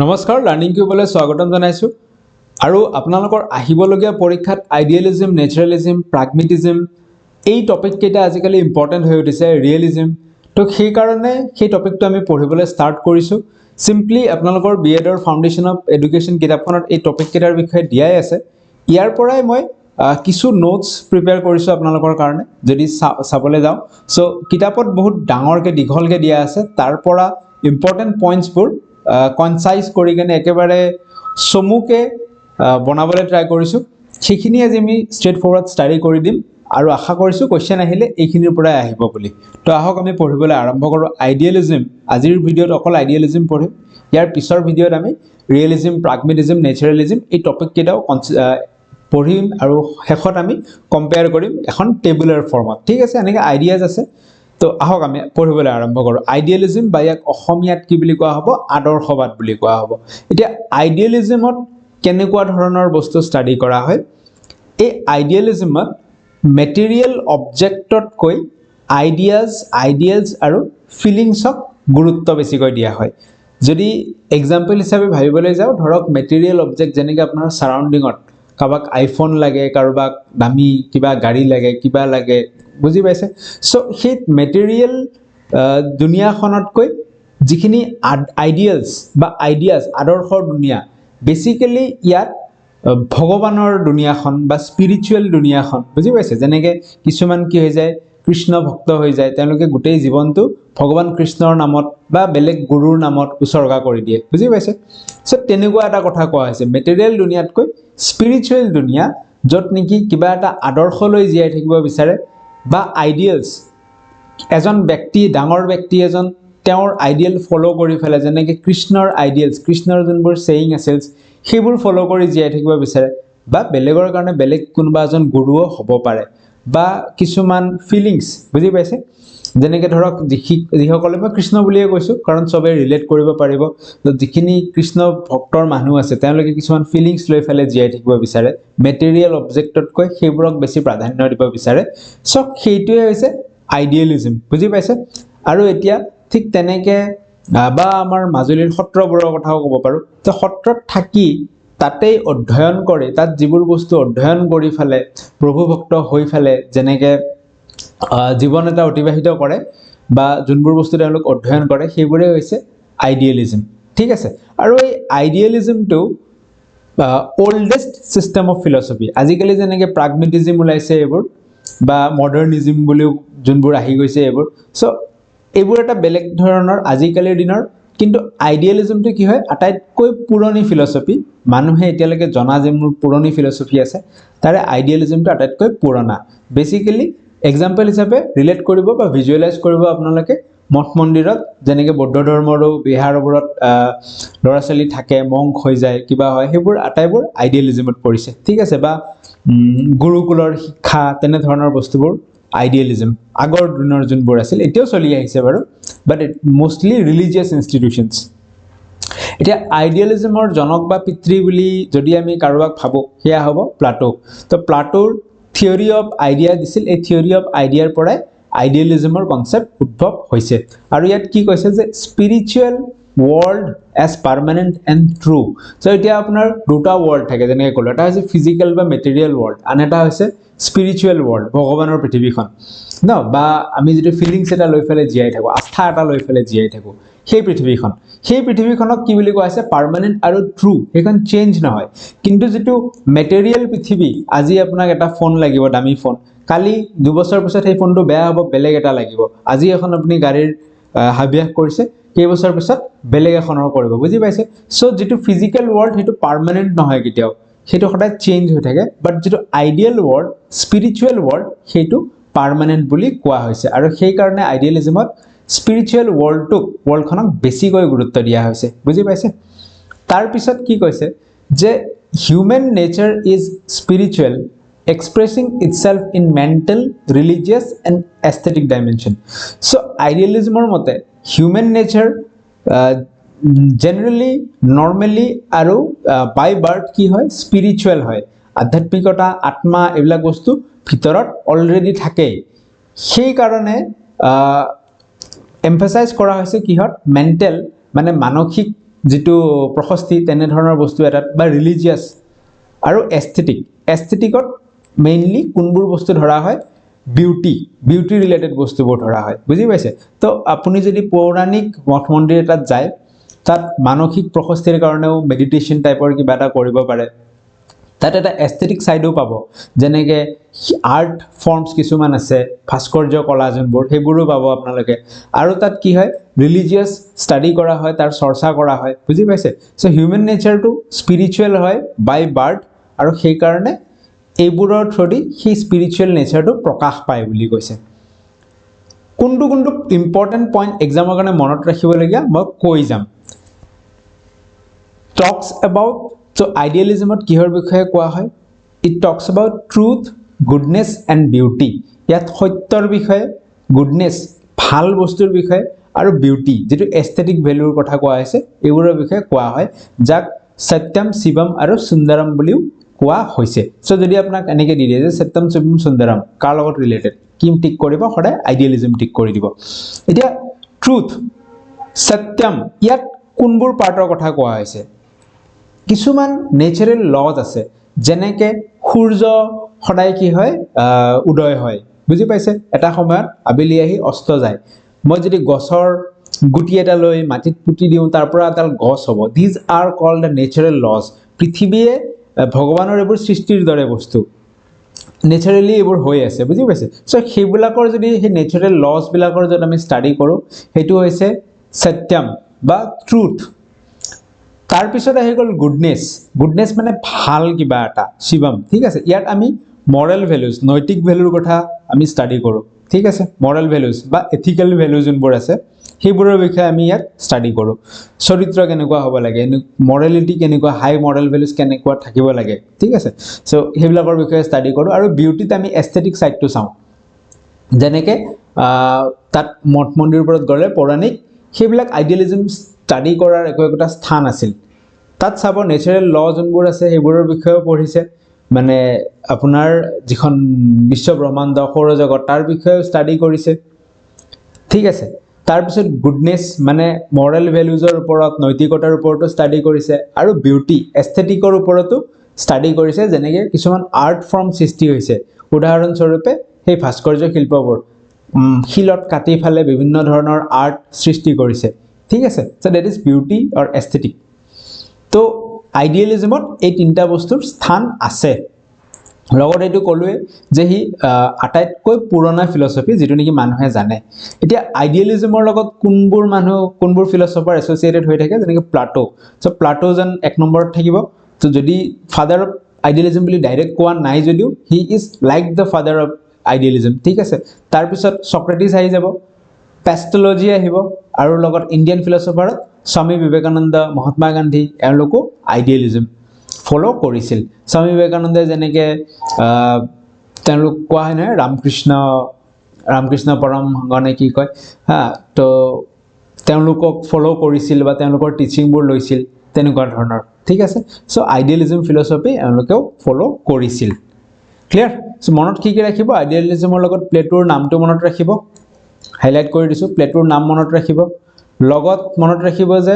নমস্কাৰ লাৰ্নিং কিউবলৈ স্বাগতম জনাইছো আৰু আপোনালোকৰ আহিবলগীয়া পৰীক্ষাত আইডিয়ালিজম নেচাৰালিজম প্ৰাগমেটিজম এই টপিক কেইটা আজিকালি ইম্পৰ্টেন্ট হৈ উঠিছে ৰিয়েলিজম তো সেই কাৰণে সেই টপিকটো আমি পঢ়িবলৈ ষ্টাৰ্ট কৰিছো সিম্পলি আপোনালোকৰ বিএডৰ ফাউন্ডেশন অফ এডুকেশন কিতাপখনত এই টপিক কেইটাৰ বিষয়ে দিয়াই আছে ইয়াৰ পৰাই মই কিছু নোটস প্ৰিপেয়াৰ কৰিছো আপোনালোকৰ কাৰণে যদি চাবলৈ যাও সো কিতাপত বহুত ডাঙৰকে দীঘলকে দিয়া আছে তাৰ পৰা ইম্পৰ্টেন্ট পইণ্টছবোৰ কনসাইজ কৰি কেনে একেবাৰে সমুকে বনাবলৈ ট্ৰাই কৰিছো সেইখিনি আজি আমি ষ্ট্ৰেট ফৰৱাৰ্ড ষ্টাডি কৰি দিম আৰু আশা কৰিছো কোৱেশ্চন আহিলে এইখিনিৰ পৰাই আহিব বুলি তো আহক আমি পঢ়িবলৈ আৰম্ভ কৰো আইডিয়ালিজম আজিৰ ভিডিঅ'ত অকল আইডিয়ালিজম পঢ়িম ইয়াৰ পিছৰ ভিডিঅ'ত আমি ৰিয়েলিজম প্ৰাগমেটিজম নেচাৰালিজম এই টপিক কেইটাও পঢ়িম আৰু শেষত আমি কম্পেয়াৰ কৰিম এখন টেবুলাৰ ফৰ্মত ঠিক আছে এনেকৈ আইডিয়াজ আছে তো আহক আমি পঢ়িবলৈ আৰম্ভ কৰো আইডিয়ালিজম বা ইয়াক অসমীয়াত কি বুলি কোৱা হ'ব আদৰ্শবাদ বুলি কোৱা হ'ব এতিয়া আইডিয়ালিজমত কেনেকুৱা ধৰণৰ বস্তু ষ্টাডি কৰা হয় এই আইডিয়ালিজমত মেটেৰিয়েল অবজেক্টতকৈ আইডিয়ালছ আৰু ফিলিংছক গুৰুত্ব বেছিকৈ দিয়া হয় যদি এক্সাম্পল হিচাপে ভাবিবলৈ যাওঁ ধৰক মেটেৰিয়েল অবজেক্ট যেনেকৈ আপোনাৰ সাৰাউণ্ডিঙত কাৰোবাক আইফোন লাগে কাৰোবাক দামী কিবা গাড়ী লাগে কিবা লাগে বুজি পাইছে সো সেই মেটেৰিয়েল দুনিয়াখনতকৈ যিখিনি আইডিয়ালছ বা আইডিয়াজ আদৰ্শৰ দুনিয়া বেসিক্যালি ইয়াত ভগৱানৰ দুনিয়াখন বা স্পিৰিচুৱেল দুনিয়াখন বুজি পাইছে যেনেকৈ কিছুমান কি হৈ যায় কৃষ্ণ ভক্ত হৈ যায় তেওঁলোকে গোটেই জীৱনটো ভগৱান কৃষ্ণৰ নামত বা বেলেগ গুৰুৰ নামত উৎসৰ্গা কৰি দিয়ে বুজি পাইছে সো তেনেকুৱা এটা কথা কোৱা হৈছে মেটেৰিয়েল দুনিয়াতকৈ স্পিৰিচুৱেল দুনিয়া য'ত নেকি কিবা এটা আদৰ্শলৈ জীয়াই থাকিব বিচাৰে বা আইডিয়ালছ এজন ব্যক্তি ডাঙৰ ব্যক্তি এজন তেওঁৰ আইডিয়াল ফলো কৰি ফেলে যেনেকৈ কৃষ্ণৰ আইডিয়ালছ কৃষ্ণৰ যোনবোৰ সেইং আছিল সেইবোৰ ফলো কৰি জীয়াই থাকিব বিচাৰে বা বেলেগৰ কাৰণে বেলেগ কোনোবা এজন গুৰুও হ'ব পাৰে বা কিছুমান ফিলিংছ বুজি পাইছে যেনেকৈ ধৰক যিসকলে মই কৃষ্ণ বুলিয়ে কৈছোঁ কাৰণ চবে ৰিলেট কৰিব পাৰিব যিখিনি কৃষ্ণ ভক্তৰ মানুহ আছে তেওঁলোকে কিছুমান ফিলিংছ লৈ ফেলে জীয়াই থাকিব বিচাৰে মেটেৰিয়েল অবজেক্টতকৈ সেইবোৰক বেছি প্ৰাধান্য দিব বিচাৰে সব সেইটোৱে হৈছে আইডিয়ালিজম বুজি পাইছে আৰু এতিয়া ঠিক তেনেকৈ বা আমাৰ মাজুলীৰ সত্ৰবোৰৰ কথাও ক'ব পাৰোঁ তো সত্ৰত থাকি তাতেই অধ্যয়ন কৰি তাত যিবোৰ বস্তু অধ্যয়ন কৰি ফেলে প্ৰভু ভক্ত হৈ ফেলে যেনেকৈ জীৱন এটা অতিবাহিত কৰে বা যোনবোৰ বস্তু তেওঁলোক অধ্যয়ন কৰে সেইবোৰে হৈছে আইডিয়ালিজম ঠিক আছে আৰু এই আইডিয়ালিজমটো ওল্ডেষ্ট সিস্টেম অফ ফিলসফি আজিকালি যেনেকৈ প্ৰাগমেটিজম ওলাইছে এইবোৰ বা মডাৰ্নিজম বুলিও যোনবোৰ আহি গৈছে এইবোৰ সো এইবোৰ এটা বেলেগ ধৰণৰ আজিকালিৰ দিনৰ কিন্তু আইডিয়ালিজমটো কি হয় আটাইতকৈ পুৰণি ফিলসফি মানুহে এতিয়ালৈকে জনা যিবোৰ পুৰণি ফিলসফি আছে তাৰে আইডিয়ালিজমটো আটাইতকৈ পুৰণা বেসিক্যালি এক্সাম্পল হিচাপে ৰিলেট কৰিব বা ভিজুৱেলাইজ কৰিব আপোনালোকে মঠ মন্দিৰত যেনেকৈ বৌদ্ধ ধৰ্মৰো বিহাৰবোৰত ল'ৰা ছোৱালী থাকে মংক হৈ যায় কিবা হয় সেইবোৰ আটাইবোৰ আইডিয়ালিজমত পৰিছে ঠিক আছে বা গুৰুকুলৰ শিক্ষা তেনে ধৰণৰ বস্তুবোৰ আইডিয়ালিজম আগৰ দিনৰ যোনবোৰ আছিল এতিয়াও চলি আহিছে বাৰু বাট মোষ্টলি ৰিলিজিয়াছ ইনষ্টিটিউশ্যনছ এতিয়া আইডিয়ালিজমৰ জনক বা পিতৃ বুলি যদি আমি কাৰোবাক ভাবোঁ সেয়া হ'ব প্লাটো তো প্লাটোৰ থিয়ৰী অফ আইডিয়া দিছিল এই থিয়ৰী অফ আইডিয়াৰ পৰাই আইডিয়ালিজমৰ কনসেপ্ট উদ্ভৱ হৈছে আৰু ইয়াত কি কৈছে যে spiritual world as permanent and true so এতিয়া আপোনাৰ দুটা world থাকে যেনেকৈ ক'লো এটা হৈছে ফিজিক্যাল বা মেটেৰিয়েল world আন এটা হৈছে স্পিৰিচুৱেল world ভগৱানৰ পৃথিৱীখন ন বা আমি যেটো ফিলিংছ এটা লৈ ফেলে জীয়াই থাকো আস্থা এটা লৈ ফেলে জীয়াই থাকো সেই পৃথিৱীখনক কি বুলি কোৱা হৈছে পাৰ্মানেন্ট আৰু ট্ৰু সেইখন চেঞ্জ নহয় কিন্তু যেটো মেটেৰিয়েল পৃথিৱী আজি আপোনাক এটা ফোন লাগিব দামী ফোন কালি দুবছৰ পিছত সেই ফোনটো বেয়া হ'ব বেলেগ এটা লাগিব আজি এখন আপুনি গাড়ীৰ হাবিয়াস কৰিছে কেইবছৰ পিছত বেলেগ এখনৰ কৰিব বুজি পাইছে সো যেটো ফিজিক্যাল ওয়ার্ল্ড হেতু পার্মানেন্ট নহয় কেতিয়াও হেতু সদায় চেঞ্জ হৈ থাকে বাট যেটো আইডিয়াল ওয়ার্ল্ড স্পিৰিচুৱেল ওয়াৰ্ল্ড হেতু পাৰ্মানেন্ট বুলি কোৱা হৈছে আৰু সেই কাৰণে আইডিয়ালিজমত স্পিৰিচুৱেল ওয়াৰ্ল্ডখনক বেছিকৈ গুৰুত্ব দিয়া হৈছে বুজি পাইছে তাৰ পিছত কি কৈছে যে human nature is spiritual expressing itself in mental religious and aesthetic dimension so idealism or mote human nature generally normally aru by birth ki hoy spiritual hoy adhyatmikota atma ebla bostu bhitorot already thake সেই কারণে emphasize করা হয়েছে কিহত mental মানে মানসিক যেটো প্ৰশস্তি তেনে ধৰণৰ বস্তু এটাত বা ৰিলিজিয়াছ আৰু এস্থেটিকত মেইনলি কোনবোৰ বস্তু ধৰা হয় বিউটি ৰিলেটেড বস্তুবোৰ ধৰা হয় বুজি পাইছে তো আপুনি যদি পৌৰাণিক মঠ মন্দিৰ এটাত যায় তাত মানসিক প্ৰশস্তিৰ কাৰণেও মেডিটেশ্যন টাইপৰ কিবা এটা কৰিব পাৰে তাত এটা এস্থেটিক সাইডো পাব যেনেকে আৰ্ট ফৰ্মছ কিছুমান আছে ভাস্কৰ্য কলা যোনবোৰ সেইবোৰো পাব আপোনালোকে আৰু তাত কি হয় ৰিলিজিয়াছ ষ্টাডি কৰা হয় তাৰ চৰ্চা কৰা হয় বুজি পাইছে সো হিউম্যান নেচাৰটো স্পিৰিচুৱেল হয় বাই বাৰ্থ আৰু সেই কাৰণে এইবোৰৰ থ্ৰুদি সেই স্পিৰিচুৱেল নেচাৰটো প্ৰকাশ পায় বুলি কৈছে কোনটো ইম্পৰ্টেন্ট পইণ্ট এক্সামৰ কাৰণে মনত ৰাখিবলগীয়া মই কৈ যাম talks about so idealism কিহৰ বিষয়ে কোৱা হয় it talks about truth goodness and beauty ইয়াত সত্যৰ বিষয়ে goodness ভাল বস্তুৰ বিষয়ে আৰু বিউটি যেটো এস্থেটিক ভ্যালুৰ কথা কোৱা হৈছে এইবোৰৰ বিষয়ে কোৱা হয় যাক সত্যম শিৱম আৰু সুন্দৰম বুলিও কোৱা হৈছে সো যদি আপোনাক এনেকৈ দি দিয়ে যে সত্যম শিৱম সুন্দৰম কাৰ লগত ৰিলেটেড কিম টিক কৰিব সদায় আইডিয়ালিজম টিক কৰি দিব এতিয়া ট্ৰুথ সত্যম ইয়াত কোনবোৰ পাৰ্টৰ কথা কোৱা হৈছে কিছুমান নেচাৰেল লজ আছে যেনেকে সূৰ্য সদায় কি হয় উদয় হয় বুজি পাইছে এটা সময়ত আবেলি আহি অস্ত যায় মই যদি গছৰ গুটি এটা লৈ মাটিত পুতি দিওঁ তাৰ পৰা এডাল গছ হ'ব these are called the natural laws পৃথিৱীয়ে ভগৱানৰ এইবোৰ সৃষ্টিৰ দৰে বস্তু নেচাৰেলি এইবোৰ হৈ আছে বুজি পাইছে সো সেইবিলাকৰ যদি সেই নেচাৰেল লজ বিলাকৰ যদি আমি ষ্টাডি কৰোঁ সেইটো হৈছে সত্যম বা ট্ৰুথ তাৰ পিছত আহি গ'ল গুডনেছ মানে ভাল কিবা এটা শিৱম ঠিক আছে ইয়াত আমি মৰেল ভ্যালুজ নৈতিক ভ্যালুৰ কথা আমি ষ্টাডি কৰোঁ ঠিক আছে মৰেল ভ্যালুজ বা এথিক্যাল ভ্যালু যোনবোৰ আছে সেইবোৰৰ বিষয়ে আমি ইয়াত ষ্টাডি কৰোঁ চৰিত্ৰ কেনেকুৱা হ'ব লাগে মৰেলিটি কেনেকুৱা হাই মৰেল ভ্যালুজ কেনেকুৱা থাকিব লাগে ঠিক আছে সো সেইবিলাকৰ বিষয়ে ষ্টাডি কৰোঁ আৰু বিউটিত আমি এস্থেটিক সাইডটো চাওঁ যেনেকে তাত মঠ মন্দিৰৰ ওপৰত গ'লে পৌৰাণিক সেইবিলাক আইডিয়ালিজম ষ্টাডি কৰাৰ একোটা স্থান আছিল তাত চাব নেচাৰেল ল যোনবোৰ আছে সেইবোৰৰ বিষয়েও পঢ়িছে মানে আপোনাৰ যিখন বিশ্ব ব্ৰহ্মাণ্ড সৌৰজগত তাৰ বিষয়েও ষ্টাডি কৰিছে ঠিক আছে তাৰ পিছত গুডনেছ মানে মৰেল ভ্যালুজৰ ওপৰত নৈতিকতাৰ ওপৰতো ষ্টাডি কৰিছে আৰু বিউটি এস্থেটিকৰ ওপৰতো ষ্টাডি কৰিছে যেনেকৈ কিছুমান আৰ্ট ফৰ্ম সৃষ্টি হৈছে উদাহৰণস্বৰূপে সেই ভাস্কৰ্য শিল্পবোৰ শিলত কাটি ফালে বিভিন্ন ধৰণৰ আৰ্ট সৃষ্টি কৰিছে ঠিক আছে so that is beauty or aesthetic তো আইডিয়ালিজমত এই তিনটা বস্তুৰ স্থান আছে লগত এইটো ক'লোৱে যে হি আটাইতকৈ পুৰণা ফিলসফি যেটো নেকি মানুহে জানে এতিয়া আইডিয়ালিজমৰ লগত কোনবোৰ ফিলসফাৰ এছ'চিয়েটেড হৈ থাকে যেনেকৈ প্লাটো সো প্লাটো যেন এক নম্বৰত থাকিব তো যদি ফাদাৰ অফ আইডিয়ালিজম বুলি ডাইৰেক্ট কোৱা নাই যদিও he is like the father of idealism ঠিক আছে তাৰ পিছত সক্ৰেটিছ আহি যাব পেষ্টলজি আহিব আৰু লগত ইণ্ডিয়ান ফিলসফাৰত স্বামী বিবেকানন্দ মহাত্মা গান্ধী এওঁলোকো আইডিয়ালিজম ফলো কৰিছিল স্বামী বিবেকানন্দই যেনেকৈ তেওঁলোক কোৱা হয় নহয় ৰামকৃষ্ণ পৰমহংস নে কি কয় তো তেওঁলোকক ফলো কৰিছিল বা তেওঁলোকৰ টিচিংবোৰ লৈছিল তেনেকুৱা ধৰণৰ ঠিক আছে সো আইডিয়ালিজম ফিলসফি এওঁলোকেও ফলো কৰিছিল ক্লিয়াৰ সো মনত কি ৰাখিব আইডিয়ালিজমৰ লগত প্লেটোৰ নামটো মনত ৰাখিব হাইলাইট কৰি দিছোঁ প্লেটোৰ নাম মনত ৰাখিব লগত মনত ৰাখিব যে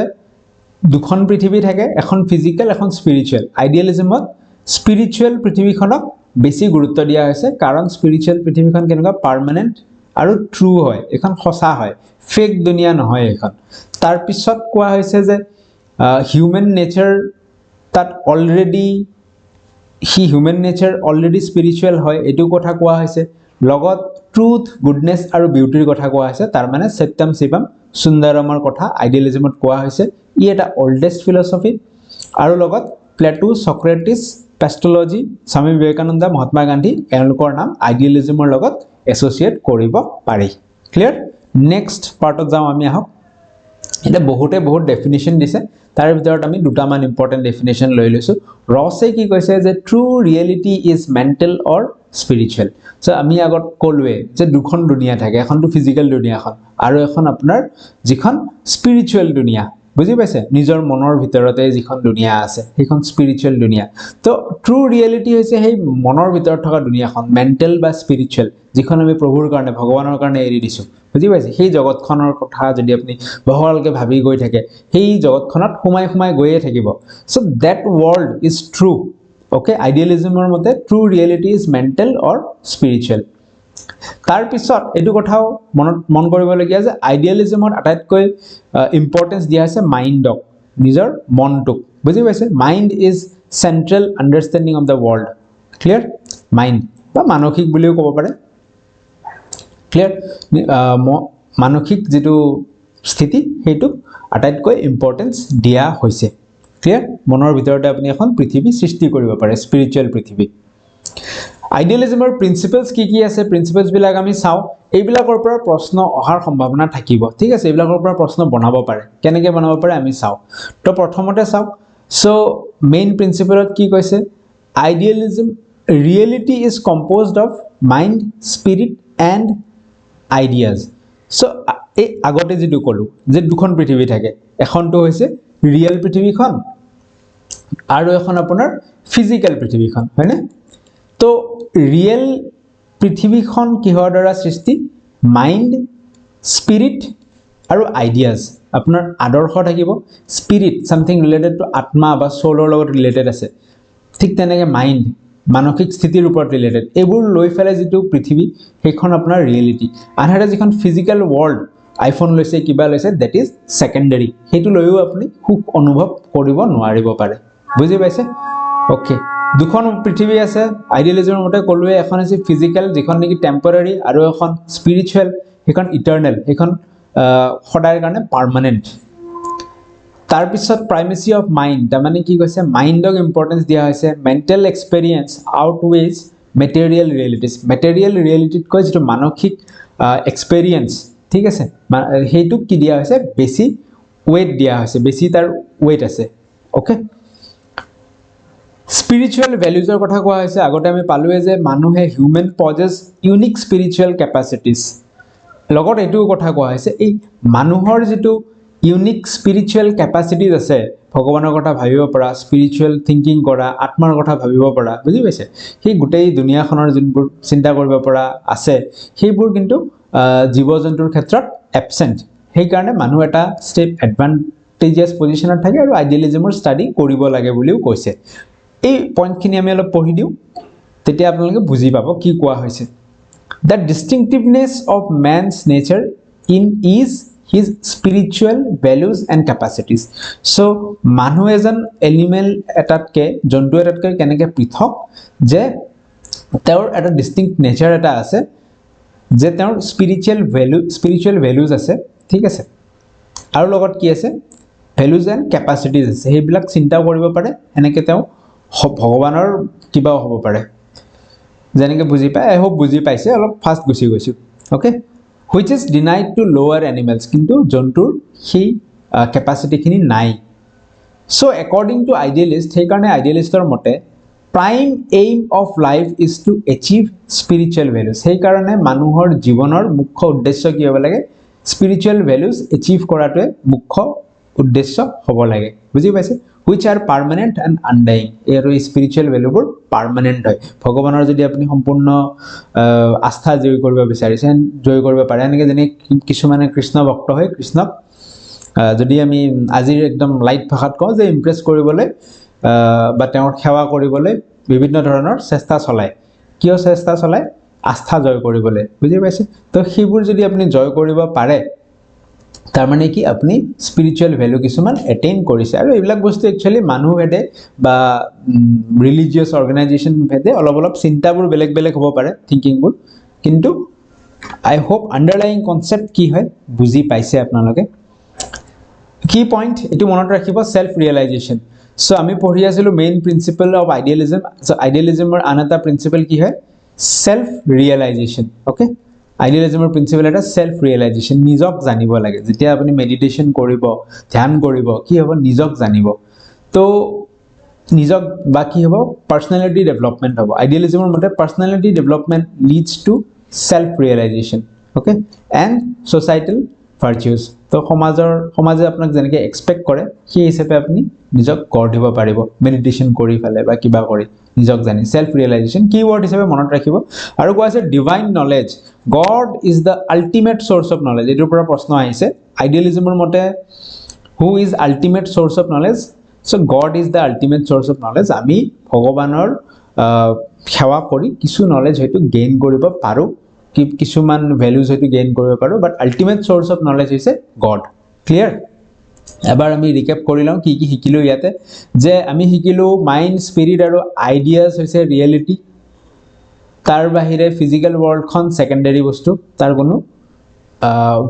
দুখন পৃথিৱী থাকে এখন ফিজিক্যাল এখন স্পিৰিচুৱেল আইডিয়ালিজমত স্পিৰিচুৱেল পৃথিৱীখনক বেছি গুৰুত্ব দিয়া হৈছে কাৰণ স্পিৰিচুৱেল পৃথিৱীখন কেনেকুৱা পাৰ্মানেণ্ট আৰু ট্ৰু হয় এখন সঁচা হয় ফেক দুনিয়া নহয় এখন তাৰ পিছত কোৱা হৈছে যে হিউম্যান নেচাৰ তাত হিউম্যান নেচাৰ অলৰেডি স্পিৰিচুৱেল হয় এইটো কথা কোৱা হৈছে লগত ট্ৰুথ গুডনেছ আৰু বিউটিৰ কথা কোৱা হৈছে তাৰ মানে সত্যম শিৱম সুন্দৰমৰ কথা আইডিয়ালিজমত কোৱা হৈছে ই এটা অল্ডেষ্ট ফিলসফি আৰু লগত প্লেটো সক্ৰেটিছ পেষ্টলজি স্বামী বিবেকানন্দ মহাত্মা গান্ধী এওঁলোকৰ নাম আইডিয়ালিজমৰ লগত এছ'চিয়েট কৰিব পাৰি ক্লিয়াৰ নেক্সট পাৰ্টত যাওঁ আমি আহক এটা বহুত ডেফিনেশ্যন দিছে তাৰ ভিতৰত আমি দুটামান ইম্পৰ্টেণ্ট ডেফিনেশ্যন লৈ লৈছোঁ ৰছে কি কৈছে যে true reality is mental or spiritual so আমি আগত ক'লোৱে যে দুখন দুনিয়া থাকে এখনটো ফিজিক্যাল দুনিয়াখন আৰু এখন আপোনাৰ যিখন স্পিৰিচুৱেল দুনিয়া বুজি পাইছে নিজৰ মনৰ ভিতৰতে যিখন দুনিয়া আছে সেইখন স্পিৰিচুৱেল দুনিয়া তো ট্ৰু ৰিয়েলিটি হৈছে সেই মনৰ ভিতৰত থকা দুনিয়াখন মেণ্টেল বা স্পিৰিচুৱেল যিখন আমি প্ৰভুৰ কাৰণে ভগৱানৰ কাৰণে এৰি দিছোঁ বুজি পাইছে সেই জগতখনৰ কথা যদি আপুনি বহলকৈ ভাবি গৈ থাকে সেই জগতখনত সোমাই গৈয়ে থাকিব so that world is true okay আইডিয়ালিজমৰ মতে true reality is mental or spiritual তাৰ পিছত এইটো কথাও মন কৰিবলগীয়া যে আইডিয়ালিজমত আটাইতকৈ ইম্পৰ্টেন্স দিয়া আছে মাইণ্ডক নিজৰ মনটোক বুজি পাইছে mind is central understanding of the world clear mind বা মানসিক বুলিও ক'ব পাৰে ক্লিয়াৰ মানসিক যেটো স্থিতি হেতু আটাইতকৈ ইম্পৰ্টেন্স দিয়া হৈছে ক্লিয়াৰ মনৰ ভিতৰতে আপুনি এখন পৃথিৱী সৃষ্টি কৰিব পাৰে স্পিৰিচুৱেল পৃথিৱী আইডিয়ালিজমৰ প্ৰিন্সিপলস কি আছে প্ৰিন্সিপলস বিলাক আমি চাও এইবিলাকৰ পৰা প্ৰশ্ন অহাৰ সম্ভাৱনা থাকিব ঠিক আছে এইবিলাকৰ পৰা প্ৰশ্ন বনাব পাৰে কেনেকৈ বনাব পাৰে আমি চাও তো প্ৰথমতে চাও সো মেইন প্ৰিন্সিপলত কি কৈছে idealism reality is composed of mind spirit and ideas so এই আগতে যেটো কলো যে দুখন পৃথিৱী থাকে এখনটো হৈছে ৰিয়েল পৃথিৱীখন আৰু এখন আপোনাৰ ফিজিক্যাল পৃথিৱীখন হয়নে তো ৰিয়েল পৃথিৱীখন কিহৰ দ্বাৰা সৃষ্টি মাইণ্ড স্পিৰিট আৰু আইডিয়াজ আপোনাৰ আদৰ্শ থাকিব স্পিৰিট সামথিং ৰিলেটেড টু আত্মা বা সোলৰ লগত ৰিলেটেড আছে ঠিক তেনেকৈ মাইণ্ড মানসিক স্থিতিৰ ওপৰত ৰিলেটেড এইবোৰ লৈ ফেলে যেটো পৃথিৱী সেইখন আপোনাৰ ৰিয়েলিটি আনহাতে যিখন ফিজিক্যাল ওয়াৰ্ল্ড আইফোন লৈছে কিবা লৈছে দ্যাট ইজ সেকেন্ডাৰী হেতু লৈও আপুনি সুখ অনুভৱ কৰিব নোৱাৰিব পাৰে বুজি পাইছে ওকে দুখন পৃথিৱী আছে আইডিয়ালিজমৰ মতে কলুৱে এখন আছে ফিজিক্যাল যিখন নেকি টেম্পৰাৰী আৰু এখন স্পিৰিচুৱেল সেইখন ইটাৰনেল সেইখন সদায়ৰ কাৰণে পাৰ্মানেন্ট তাৰ পিছত প্ৰাইমেসি অফ মাইণ্ড তাৰ মানে কি কৈছে মাইণ্ডক ইম্পৰ্টেন্স দিয়া হৈছে মেন্টেল এক্সপেৰিয়েন্স আউটৱেজ মেটেৰিয়েল ৰিয়েলিটিত কৈ যেটো মানসিক এক্সপেৰিয়েন্স ঠিক আছে হেতুক কি দিয়া হৈছে বেছি ওয়েট দিয়া হৈছে বেছি তাৰ ওয়েট আছে ওকে স্পিৰিচুৱেল ভ্যালুজৰ কথা কোৱা হৈছে আগতে আমি পালোৱে যে মানুহে হিউম্যান পজেছ ইউনিক স্পিৰিচুৱেল ক্যাপাসিটিজ লগত এটো কথা কোৱা হৈছে এই মানুহৰ যেটো ইউনিক স্পিৰিচুৱেল ক্যাপাসিটিজ আছে ভগৱানৰ কথা ভাবিব পৰা স্পিৰিচুৱেল থিংকিং কৰা আত্মাৰ কথা ভাবিব পৰা বুজি পাইছে সেই গোটেই দুনিয়াখনৰ যিবোৰ চিন্তা কৰিব পৰা আছে সেইবোৰ কিন্তু জীৱ-জন্তুৰ ক্ষেত্ৰত এবসেন্ট সেই কাৰণে মানুহ এটা ষ্টেপ এডভান্টেজিয়াস পজিশনত থাকে আৰু আইডিয়ালিজমৰ ষ্টাডি কৰিব লাগে বুলিও কৈছে এই পইণ্টখিনি আমি অলপ পঢ়ি দিও তেতিয়া আপোনালোকে বুজি পাব কি কোৱা হৈছে The distinctiveness of man's nature in is his spiritual values and capacities. So, manu ejan animal etatke, jontu etatke keneke prithok je taor eta distinct nature eta ase je taor spiritual values ase thik ase aru logot ki ase values and capacities ase hebilak chinta koribo pare eneke tao bhagwanor kiba hobo pare যেনেকে বুজি পায় আই hope বুজি পাইছে অলপ fast গুছি গৈছো okay which is denied to lower animals কিন্তু জন্তুৰ সেই ক্যাপাসিটি খিনি নাই সো অ্যাকৰ্ডিং টু আইডিয়ালিস্ট সেই কাৰণে আইডিয়ালিষ্টৰ মতে prime aim of life is to achieve spiritual values সেই কাৰণে মানুহৰ জীৱনৰ মুখ্য উদ্দেশ্য কি হ'ব লাগে স্পিৰিচুৱেল ভ্যালুজ এচিভ কৰাটোৱে মুখ্য উদ্দেশ্য হ'ব লাগে বুজি পাইছে which are permanent and undying এৰো স্পিৰিচুৱেল ভ্যালুবোৰ পাৰ্মানেন্ট হয় ভগৱানৰ যদি আপুনি সম্পূৰ্ণ আস্থা জয় কৰিব বিচাৰিছেন জয় কৰিব পাৰে এনেকে যেনে কিছুমানে কৃষ্ণ ভক্ত হয় কৃষ্ণক যদি আমি আজিৰ একদম লাইট ভাষাত কওঁ যে ইমপ্ৰেস কৰিবলৈ বা তেওঁৰ সেৱা কৰিবলৈ বিভিন্ন ধৰণৰ চেষ্টা চলায় কিয় চেষ্টা চলায় আস্থা জয় কৰিবলৈ বুজি পাইছে তো সেইবোৰ যদি আপুনি জয় কৰিব পাৰে তাৰ মানে কি আপনি স্পিৰিচুৱেল ভ্যালু কিছুমান এটেইন কৰিছে আৰু এইবিলাক বস্তু একচুয়ালি মানুহ ভেদে বা ৰিলিজিয়াস অৰ্গানাইজেশন ভেদে অলপ চিন্তাবোৰ বেলেগ হ'ব পাৰে থিংকিংবোৰ কিন্তু আই হোপ আন্ডাৰলাইং কনসেপ্ট কি হয় বুজি পাইছে আপোনালোকে কি পইণ্ট এটো মনত ৰাখিব সেলফ ৰিয়েলাইজেশন সো আমি পঢ়ি আছিলো main principle of idealism so আইডিয়ালিজমৰ আনটা প্ৰিন্সিপল কি হয় সেলফ ৰিয়েলাইজেশন ওকে আইডিয়ালিজমৰ প্ৰিন্সিপল এটা সেলফ ৰিয়েলাইজেশন নিজক জানিব লাগে যেতিয়া আপুনি মেডিটেশন কৰিব ধ্যান কৰিব কি হ'ব নিজক জানিব তো নিজক বা কি হ'ব পাৰ্সনালিটি ডেভেলপমেন্ট হ'ব আইডিয়ালিজমৰ মতে personality development leads to self realisation okay and societal virtues তো সমাজে আপোনাক যেনেকৈ এক্সপেক্ট কৰে সেই হিচাপে আপুনি নিজক গঢ় দিব পাৰিব মেডিটেশ্যন কৰি পেলাই বা কিবা কৰি নিজক জানি সেলফ ৰিয়েলাইজেশ্যন কিৱৰ্ড হিচাপে মনত ৰাখিব আৰু কোৱা আছে divine knowledge god is the ultimate source of knowledge এইটোৰ পৰা প্ৰশ্ন আহিছে আইডিয়েলিজমৰ মতে who is ultimate source of knowledge so' god is the ultimate source of knowledge আমি ভগৱানৰ সেৱা কৰি কিছু নলেজ হয়তো গেইন কৰিব পাৰোঁ কিছুমান ভেলুজ হয়তো গেইন কৰিব পাৰোঁ বাট আল্টিমেট চ'ৰ্চ অফ নলেজ হৈছে গড ক্লিয়াৰ এবাৰ আমি ৰিকেপ কৰি লওঁ কি কি শিকিলোঁ ইয়াতে যে আমি শিকিলোঁ মাইণ্ড স্পিৰিট আৰু আইডিয়াছ হৈছে ৰিয়েলিটি তাৰ বাহিৰে ফিজিকেল ৱৰ্ল্ডখন ছেকেণ্ডেৰী বস্তু তাৰ কোনো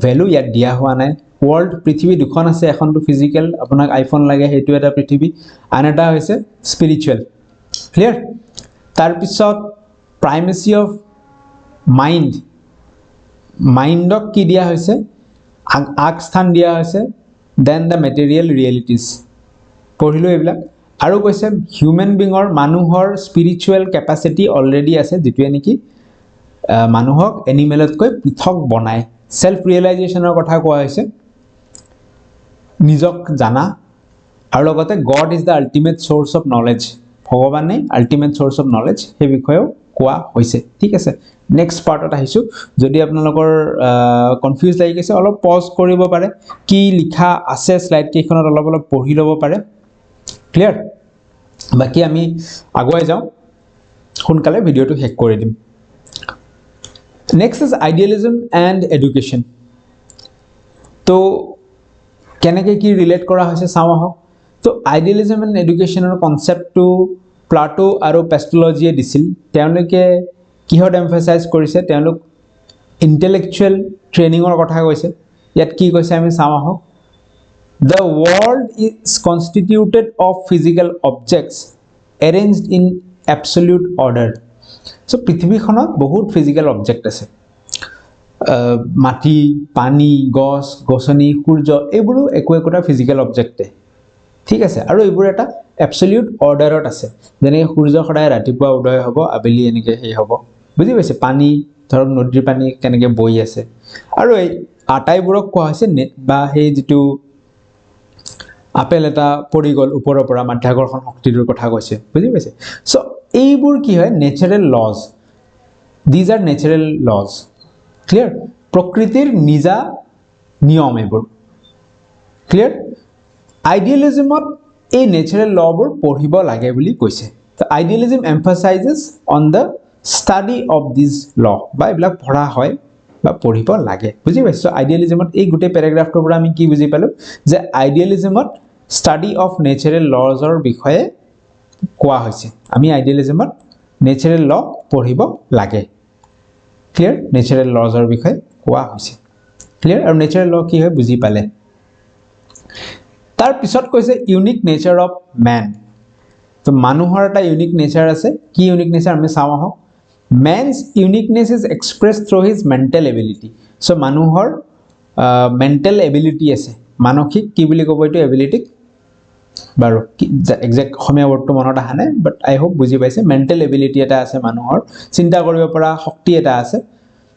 ভেলু ইয়াত দিয়া হোৱা নাই ৱৰ্ল্ড পৃথিৱী দুখন আছে এখনটো ফিজিকেল আপোনাক আইফোন লাগে সেইটো এটা পৃথিৱী আন এটা হৈছে স্পিৰিচুৱেল ক্লিয়াৰ তাৰপিছত প্ৰাইমেচি অফ মাইণ্ডক কি দিয়া হৈছে আগস্থান দিয়া হৈছে দেন দ্য মেটেৰিয়েল ৰিয়েলিটিজ পঢ়িলোঁ এইবিলাক আৰু কৈছে হিউমেন বিঙৰ মানুহৰ স্পিৰিচুৱেল কেপাচিটি অলৰেডি আছে যিটোৱে নেকি মানুহক এনিমেলতকৈ পৃথক বনায় সেলফ ৰিয়েলাইজেশ্যনৰ কথা কোৱা হৈছে নিজক জানা আৰু লগতে god is the ultimate source of knowledge ভগৱানে আল্টিমেট চ'ৰ্চ অফ নলেজ সেই বিষয়েও কোৱা হৈছে ঠিক আছে নেক্সট পাৰ্টত আহিছোঁ যদি আপোনালোকৰ কনফিউজ লাগি গৈছে অলপ পজ কৰিব পাৰে কি লিখা আছে শ্লাইড কেইখনত অলপ পঢ়ি ল'ব পাৰে ক্লিয়াৰ বাকী আমি আগুৱাই যাওঁ সোনকালে ভিডিঅ'টো শেষ কৰি দিম next is idealism and education তো কেনেকৈ কি ৰিলেট কৰা হৈছে চাওঁ আহক তো আইডিয়েলিজম এণ্ড এডুকেশ্যনৰ কনচেপ্টটো প্লাটো আৰু পেষ্টলজিয়ে দিছিল তেওঁলোকে কিহত এমফাচাইজ কৰিছে তেওঁলোক ইণ্টেলেকচুৱেল ট্ৰেইনিঙৰ কথা কৈছে ইয়াত কি কৈছে আমি চাওঁ আহক the world is constituted of physical objects arranged in absolute order so' পৃথিৱীখনত বহুত ফিজিকেল অবজেক্ট আছে মাটি পানী গছ গছনি সূৰ্য এইবোৰো একোটা ফিজিকেল অবজেক্টে ঠিক আছে আৰু এইবোৰ এটা এবছলিউট অৰ্ডাৰত আছে যেনেকৈ সূৰ্য সদায় ৰাতিপুৱা উদয় হ'ব আবেলি এনেকৈ সেই হ'ব বুজি পাইছে পানী ধৰক নদীৰ পানী কেনেকৈ বৈ আছে আৰু এই আটাইবোৰক কোৱা হৈছে বা সেই যিটো আপেল এটা পৰি গ'ল ওপৰৰ পৰা মাধ্যাকৰ্ষণ শক্তিটোৰ কথা কৈছে বুজি পাইছে চ' এইবোৰ কি হয় natural laws these are natural laws clear প্ৰকৃতিৰ নিজা নিয়ম এইবোৰ ক্লিয়াৰ আইডিয়েলিজমত এই নেচাৰেল লবোৰ পঢ়িব লাগে বুলি কৈছে তো idealism emphasises on the study of these law বা এইবিলাক পঢ়া হয় বা পঢ়িব লাগে বুজি পাইছোঁ আইডিয়েলিজমত এই গোটেই পেৰাগ্ৰাফটোৰ পৰা আমি কি বুজি পালোঁ যে আইডিয়েলিজমত ষ্টাডি অফ নেচাৰেল লজৰ বিষয়ে কোৱা হৈছে আমি আইডিয়েলিজমত নেচাৰেল ল পঢ়িব লাগে ক্লিয়াৰ নেচাৰেল লজৰ বিষয়ে কোৱা হৈছে ক্লিয়াৰ আৰু নেচাৰেল ল কি হয় বুজি পালে তাৰ পিছত কৈছে ইউনিক নেচাৰ অফ মেন তো মানুহৰ এটা ইউনিক নেচাৰ আছে কি ইউনিক নেচাৰ আমি চাওঁ আহক man's uniqueness is express through his mental ability so' মানুহৰ মেণ্টেল এবিলিটি আছে মানসিক কি বুলি ক'ব এইটো এবিলিটিক বাৰু একজেক্ট অসমীয়া ৱৰ্ডটো মনত অহা নাই বাট আই হোপ বুজি পাইছে মেণ্টেল এবিলিটি এটা আছে মানুহৰ চিন্তা কৰিব পৰা শক্তি এটা আছে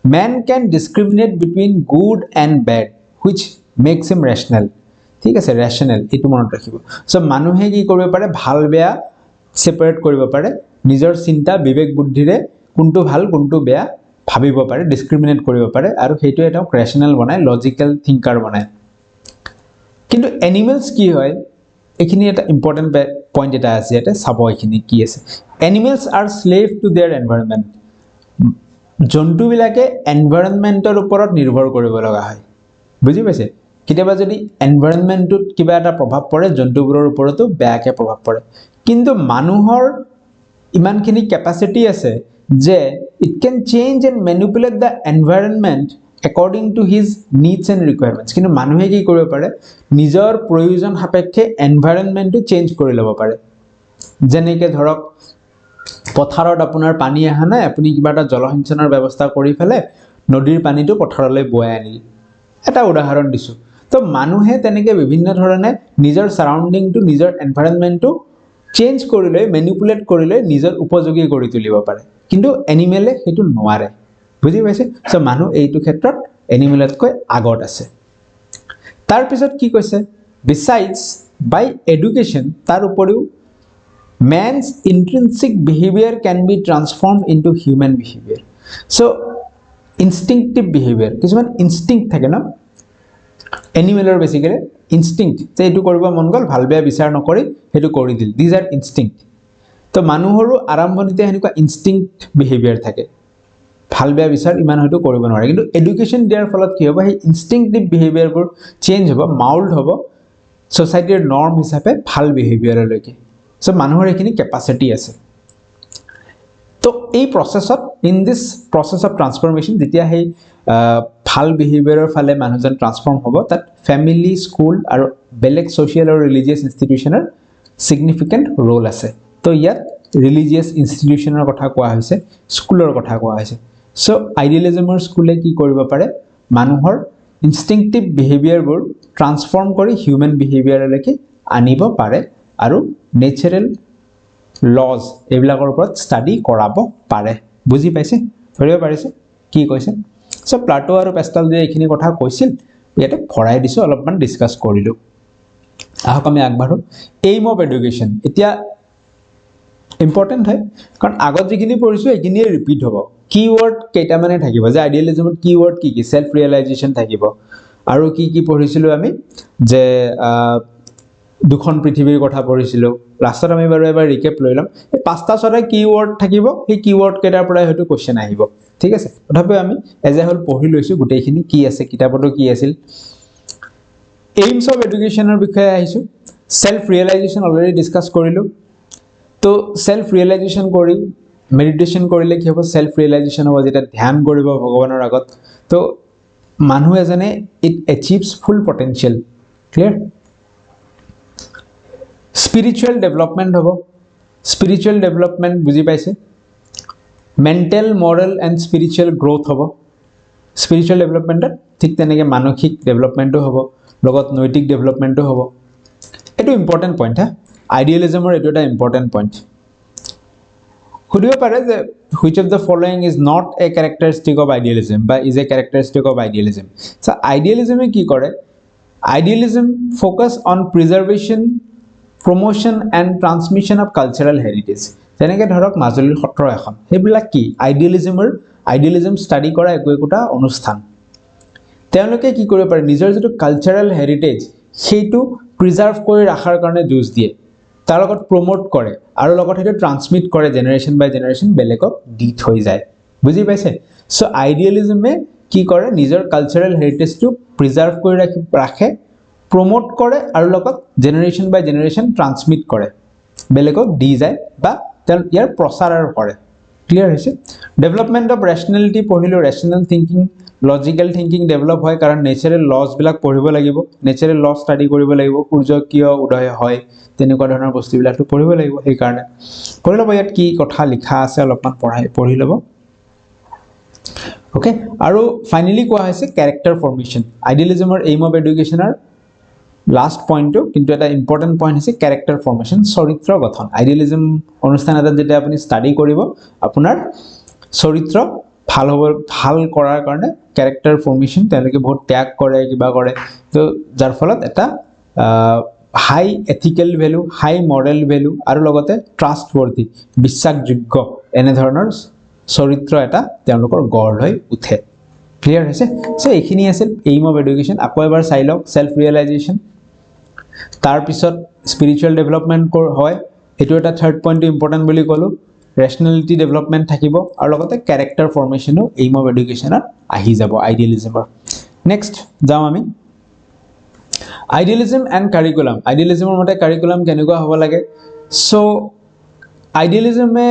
man can discriminate between good and bad which makes him rational ঠিক আছে ৰেচনেল এইটো মনত ৰাখিব চ' মানুহে কি কৰিব পাৰে ভাল বেয়া ছেপাৰেট কৰিব পাৰে নিজৰ চিন্তা বিবেক বুদ্ধিৰে কোনটো ভাল কোনটো বেয়া ভাবিব পাৰে ডিছক্ৰিমিনেট কৰিব পাৰে আৰু সেইটোৱে তেওঁক ৰেচনেল বনায় লজিকেল থিংকাৰ বনায় কিন্তু এনিমেলছ কি হয় এইখিনি এটা ইম্পৰ্টেণ্ট পইণ্ট এটা আছে ইয়াতে চাব এইখিনি কি আছে animals are slave to their environment জন্তুবিলাকে এনভাইৰনমেণ্টৰ ওপৰত নিৰ্ভৰ কৰিব লগা হয় বুজি পাইছে কেতিয়াবা যদি এনভাইৰনমেণ্টটোত কিবা এটা প্ৰভাৱ পৰে জন্তুবোৰৰ ওপৰতো বেয়াকৈ প্ৰভাৱ পৰে কিন্তু মানুহৰ ইমানখিনি কেপাচিটি আছে যে it can change and manipulate the environment according to his needs and requirements কিন্তু মানুহে কি কৰিব পাৰে নিজৰ প্ৰয়োজন সাপেক্ষে এনভাইৰনমেণ্টটো চেঞ্জ কৰি ল'ব পাৰে যেনেকৈ ধৰক পথাৰত আপোনাৰ পানী অহা নাই আপুনি কিবা এটা জলসিঞ্চনৰ ব্যৱস্থা কৰি পেলাই নদীৰ পানীটো পথাৰলৈ বৈ আনিলে এটা উদাহৰণ দিছোঁ তো মানুহে তেনেকৈ বিভিন্ন ধৰণে নিজৰ ছাৰাউণ্ডিংটো নিজৰ এনভাইৰনমেণ্টটো চেঞ্জ কৰি লৈ মেনিপুলেট কৰি লৈ নিজৰ উপযোগী কৰি তুলিব পাৰে কিন্তু এনিমেলে সেইটো নোৱাৰে বুজি পাইছে চ' মানুহ এইটো ক্ষেত্ৰত এনিমেলতকৈ আগত আছে তাৰ পিছত কি কৈছে besides by education তাৰ উপৰিও man's intrinsic behavior can be transformed into human behavior. So instinctive behavior কিছুমান instinct থাকে ন এনিমেলৰ বেসিক্যালি instinct যে এটো কৰিব মন গল ভাল বেয়া বিচাৰ নকৰি হেতু কৰি দিল these are instinct তো মানুহৰো আৰম্ভণিতে হেনেকুৱা instinct behavior থাকে ভাল বেয়া বিচাৰ ইমান হয়তো কৰিব নোৱাৰে কিন্তু এডুকেশন দিয়াৰ ফলত কি হ'ব এই ইনস্টিংক্টিভ বিহেভিয়াৰবোৰ চেঞ্জ হ'ব মাউল্ড হ'ব সোসাইটিৰ নৰ্ম হিচাপে ভাল বিহেভিয়াৰলৈকে সো মানুহৰ এখিনি ক্যাপাসিটি আছে তো এই প্ৰসেছত ইন দিস প্ৰসেস অফ ট্ৰান্সফৰমেশন যেতিয়া এই ভাল বিহেভিয়াৰৰ ফালে মানুহজন ট্ৰান্সফৰ্ম হ'ব তাত ফ্যামিলি স্কুল আৰু বেলেগ সোশিয়াল আৰু ৰিলিজিয়াছ ইনষ্টিটিউচনৰ সিগনিফিকেন্ট ৰোল আছে তো ইয়াত ৰিলিজিয়াছ ইনষ্টিটিউচনৰ কথা কোৱা হৈছে স্কুলৰ কথা কোৱা হৈছে সো আইডিয়ালিজমৰ স্কুলে কি কৰিব পাৰে মানুহৰ ইনস্টিংক্টিভ বিহেভিয়াৰবোৰ ট্ৰান্সফৰ্ম কৰি হিউম্যান বিহেভিয়াৰলৈকে আনিব পাৰে আৰু নেচাৰেল লজ এইবিলাকৰ ওপৰত ষ্টাডি কৰাব পাৰে বুজি পাইছে ধৰিব পাৰিছে কি কৈছে সো প্লাটো আৰু পেস্টাল যে এইখিনি কথা কৈছিল ইয়াতে ফৰাই দিছো অলপমান ডিসকাস কৰিলো আহক আমি আগবাঢ়ো এইম অফ এডুকেশন এতিয়া ইম্পৰ্টেন্ট হয় কাৰণ আগত যিখিনি পঢ়িছো এইখিনিয়ে ৰিপিট হ'ব কিওয়াৰ্ড কেইটা মানে থাকিব যে আইডিয়ালিজমত কিওয়াৰ্ড কি কি সেলফ ৰিয়েলাইজেশন থাকিব আৰু কি কি পঢ়িছিলো আমি যে দুখন পৃথিৱীৰ কথা পঢ়িছিলো লাষ্টত আমি বাৰু এবাৰ ৰিকেপ লৈ লম এই পাঁচটা ছটা কিওয়াৰ্ড থাকিব এই কিওয়াৰ্ড কেইটাৰ পৰা হয়তো কোশ্চেন আহিব ঠিক আছে তথাপি আমি এজ এ হোল পঢ়ি লৈছো গোটেইখিনি কি আছে কিতাপটো কি আছিল এইমছ অফ এডুকেশনৰ বিষয়ে আহিছো সেলফ ৰিয়েলাইজেশন অলৰেডি ডিসকাস কৰিলো তো সেলফ ৰিয়েলাইজেশন কৰি মেডিটেশন কৰিলে কি হ'ব সেলফ ৰিয়েলাইজেশন হ'ব যেটা ধ্যান কৰিব ভগৱানৰ আগত তো মানুহ এজনে it achieves full potential clear spiritual development হ'ব স্পিৰিচুৱেল ডেভেলপমেন্ট বুজি পাইছে mental moral and spiritual growth হ'ব স্পিৰিচুৱেল ডেভেলপমেন্টত ঠিক তেনেকৈ মানসিক ডেভেলপমেন্টও হ'ব লগত নৈতিক ডেভেলপমেন্টও হ'ব এটো ইম্পৰ্টেন্ট পইণ্ট হা আইডিয়ালিজমৰ এটো এটা ইম্পৰ্টেন্ট পইণ্ট খুদিব পাৰে যে which of the following is not a characteristic of idealism বা is a characteristic of idealism so idealism কি কৰে idealism focus on preservation promotion and transmission of cultural heritage যেনেকৈ ধৰক মাজুলীৰ সত্ৰ এখন হেবিলাক কি আইডিয়ালিজম ষ্টাডি কৰা একোটা অনুষ্ঠান তেওঁলোকে কি কৰিব পাৰে নিজৰ যেটো কালচাৰাল হেৰিটেজ সেইটো প্ৰিজাৰ্ভ কৰি ৰাখাৰ কাৰণে যুঁজ দিয়ে তাৰ লগত প্ৰমোট কৰে আৰু লগত হেটো ট্ৰান্সমিট কৰে জেনাৰেশন বাই জেনাৰেশন বেলেগক দি থৈ যায় বুজি পাইছে সো আইডিয়ালিজমে কি কৰে নিজৰ কালচাৰাল হেৰিটেজটো প্ৰিজাৰ্ভ কৰি ৰাখে প্ৰমোট কৰে আৰু লগত জেনাৰেশন বাই জেনাৰেশন ট্ৰান্সমিট কৰে বেলেগক দি যায় বা ইয়াৰ প্ৰচাৰ কৰে ক্লিয়াৰ হৈছে ডেভেলপমেন্ট অফ ৰেশনালিটি পঢ়িলো ৰেশনাল থিংকিং লজিক্যাল থিংকিং ডেভেলপ হয় কাৰণ নেচাৰেল লজ বিলাক পঢ়িব লাগিব নেচাৰেল ল ষ্টাডি কৰিব লাগিব সূৰ্য কিয় উদয় হয় তেনেকুৱা ধৰণৰ বস্তুবিলাকটো পঢ়িব লাগিব সেই কাৰণে পঢ়ি লব ইয়াত কি কথা লিখা আছে অলপমান পঢ়ি লব ওকে আৰু ফাইনালি কোৱা হৈছে ক্যাৰেক্টাৰ ফৰ্মেশন আইডিয়ালিজমৰ এইম অফ এডুকেশনৰ লাস্ট পইণ্টটো কিন্তু এটা ইম্পৰ্টেন্ট পইণ্ট হৈছে ক্যাৰেক্টাৰ ফৰ্মেশন চৰিত্ৰ গঠন আইডিয়ালিজম অনুষ্ঠান এটা যেতিয়া আপুনি ষ্টাডি কৰিব আপোনাৰ চৰিত্ৰ ভাল কৰাৰ কাৰণে ক্যাৰেক্টাৰ ফৰ্মেশন তেওঁলোকে বহুত ত্যাগ কৰে কিবা কৰে তো যাৰ ফলত এটা হাই এথিক্যাল ভ্যালু হাই মৰেল ভ্যালু আৰু লগতে ট্ৰাষ্টৱৰ্থি বিশ্বাসযোগ্য এনে ধৰণৰ চৰিত্ৰ এটা তেওঁলোকৰ গঢ় হৈ উঠে ক্লিয়াৰ হৈছে সো এইখিনি আছিল এইম অফ এডুকেশন আকৌ এবাৰ চাই লওক সেলফ ৰিয়েলাইজেশন তাৰ পিছত স্পিৰিচুৱেল ডেভেলপমেন্ট হয় এটো এটা থাৰ্ড পইণ্ট ইম্পৰ্টেন্ট বুলি ক'লো ৰেশনালিটি ডেভেলপমেন্ট থাকিব আৰু লগতে ক্যাৰেক্টাৰ ফৰ্মেশনো এইম অফ এডুকেশনত আহি যাব আইডিয়ালিজমৰ নেক্সট যাও আমি আইডিয়ালিজম এণ্ড কাৰিকুলাম আইডিয়ালিজমৰ মতে কাৰিকুলাম কেনেকুৱা হ'ব লাগে সো আইডিয়ালিজমে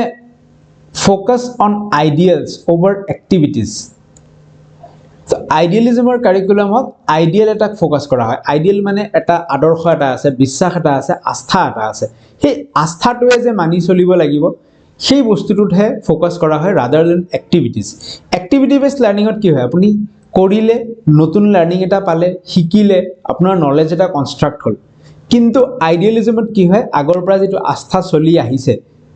focus on ideals over activities so আইডিয়ালিজমৰ কাৰিকুলামত আইডিয়াল এটাক ফোকাস কৰা হয় আইডিয়াল মানে এটা আদৰ্শ এটা আছে বিশ্বাস এটা আছে আস্থা এটা আছে সেই আস্থাটোৱে যে মানি চলিব লাগিব সেই বস্তুটোতহে ফোকাস কৰা হয় ৰাদাৰ দেন এক্টিভিটি বেসড লাৰ্নিংত কি হয় আপুনি কৰিলে নতুন লাৰ্নিং এটা পালে শিকিলে আপোনাৰ নলেজ এটা কনস্ট্ৰাক্ট হ'ল কিন্তু আইডিয়ালিজমত কি হয় আগৰ পৰা যেটো আস্থা চলি আহিছে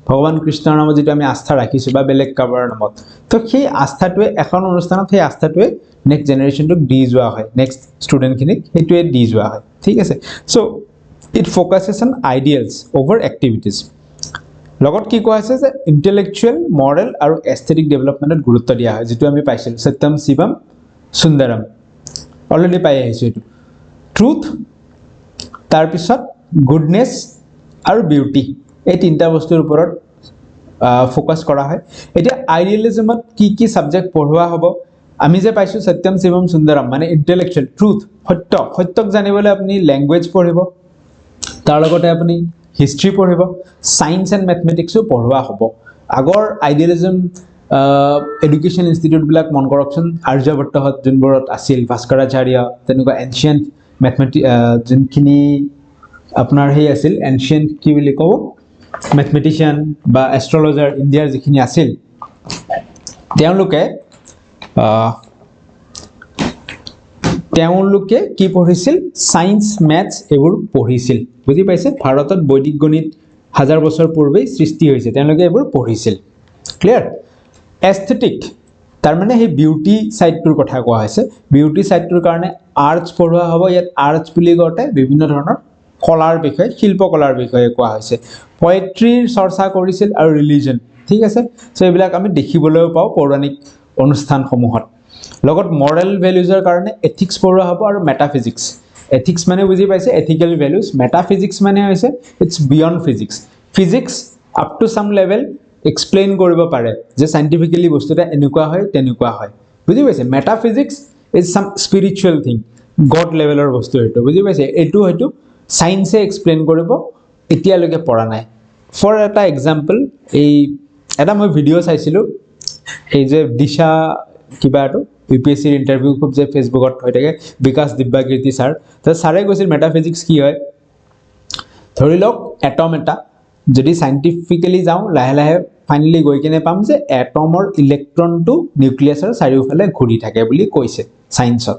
ভগৱান কৃষ্ণৰ নামত যেটো আমি আস্থা ৰাখিছো বা বেলেগ কাবাৰ নামত তো সেই আস্থাটোৱে এখন অনুষ্ঠানত সেই আস্থাটোৱে নেক্সট জেনাৰেশনটোক দি যোৱা হয় নেক্সট ষ্টুডেন্ট খিনিক সেইটোৱে দি যোৱা হয় ঠিক আছে so it focuses on ideals over activities লগত কি কোৱা হৈছে যে ইন্টেলেকচুৱেল মৰেল আৰু এস্থেটিক ডেভেলপমেন্টত গুৰুত্ব দিয়া হয় যেটো আমি পাইছিল সত্যম শিৱম সুন্দৰম অলৰেডি পাই আহিছো এটো ট্ৰুথ তাৰ পিছত গুডনেস আৰু বিউটি এই তিনটা বস্তুৰ ওপৰত ফোকাস কৰা হয় এতিয়া আইডিয়ালিজমত কি সাবজেক্ট পঢ়োৱা হ'ব আমি যে পাইছো সত্যম শিৱম সুন্দৰম মানে ইন্টেলেকচুৱেল ট্ৰুথ সত্যক জানিবলৈ আপুনি ল্যাঙ্গুৱেজ পঢ়িব তাৰ লগতে আপুনি হিষ্ট্ৰী পঢ়িব সায়েন্স এন্ড ম্যাথমেটিক্সও পঢ়োৱা হ'ব আগৰ আইডিয়ালিজম এডুকেশন ইনষ্টিটিউট বিলাক মন কৰকচোন আৰ্যভট্টহত যোনবোৰত আছিল ভাস্কৰাচাৰ্য তেনেকুৱা এনশিয়েন্ট ম্যাথমেটিক্স যোনখিনি আপোনাৰ হেই আছিল এনশিয়েন্ট কি বুলি কও ম্যাথমেটিশিয়ান বা এস্ট্ৰলজাৰ ইণ্ডিয়াৰ যিখিনি আছিল তেওঁলোকে কি পঢ়িছিল সায়েন্স ম্যাথছ এবোৰ পঢ়িছিল বুজি পাইছে ভাৰতত বৈদিক গণিত হাজাৰ বছৰ পূৰ্বে সৃষ্টি হৈছে তেওঁলোকে এবোৰ পঢ়িছিল ক্লিয়াৰ এস্থেটিক তাৰ মানে হে বিউটি সাইডটোৰ কথা কোৱা হৈছে বিউটি সাইডটোৰ কাৰণে আৰ্টছ পঢ়োৱা হ'ব ইয়াত আৰ্টছ বুলি কওঁতে বিভিন্ন ধৰণৰ কলাৰ বিষয়ে শিল্পকলাৰ বিষয়ে কোৱা হৈছে পোয়েট্ৰিৰ চৰ্চা কৰিছিল আৰু ৰিলিজন ঠিক আছে সো এইবিলাক আমি দেখিবলৈ পাও পৌৰাণিক অনুষ্ঠানসমূহত লগত মৰেল ভ্যালুজৰ কাৰণে এথিক্স পঢ়োৱা হ'ব আৰু মেটাফিজিক্স এথিক্স মানে বুজি পাইছে এথিক্যাল ভ্যালুজ মেটাফিজিক্স মানে হৈছে it's beyond physics physics up to some level explain কৰিব পাৰে যে সাইন্টিফিক্যালি বস্তুটা এনেকুৱা হয় তেনেকুৱা হয় বুজি পাইছে metaphysics is some spiritual thing god লেভেলৰ বস্তু এটো বুজি পাইছে এটো হয়তো সায়েন্সে এক্সপ্লেইন কৰিব এতিয়ালৈকে পঢ়া নাই ফৰ এটা এক্সাম্পল এই এটা মই ভিডিও চাইছিলো এই যে দিশা কিবাটো ইউপিএসসিৰ ইন্টাৰভিউ খুব যে ফেসবুকত হৈ থাকে বিকাশ দিব্যাকীৰ্তি স্যাৰ তো স্যাৰে কৈছিল মেটাফিজিক্স কি হয় ধৰি লওক এটম এটা যদি সাইন্টিফিক্যালি যাও লাহে লাহে ফাইনালি গৈ কিনে পাম যে এটমৰ ইলেক্ট্ৰনটো নিউক্লিয়াছৰ চাৰিওফালে ঘূৰি থাকে বুলি কৈছে সায়েন্সত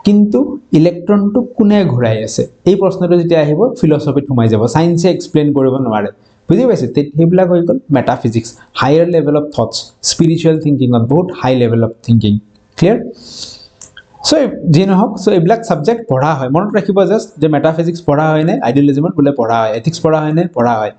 কিন্তু ইলেক্ট্ৰনটো কোনে ঘূৰাই আছে এই প্ৰশ্নটো যেতিয়া আহিব ফিলসফিত সোমাই যাব সায়েন্সে এক্সপ্লেইন কৰিব নোৱাৰে বুজি পাইছে হেবিলাক হৈ গল metaphysics higher level of thoughts spiritual thinking on বহুত high level of thinking clear so যি নহওক সো এইবিলাক সাবজেক্ট পঢ়া হয় মনত ৰাখিব জাস্ট যে মেটাফিজিক্স পঢ়া হয় নে আইডিয়ালিজমত বলে পঢ়া হয় এথিক্স পঢ়া হয় নে পঢ়া হয়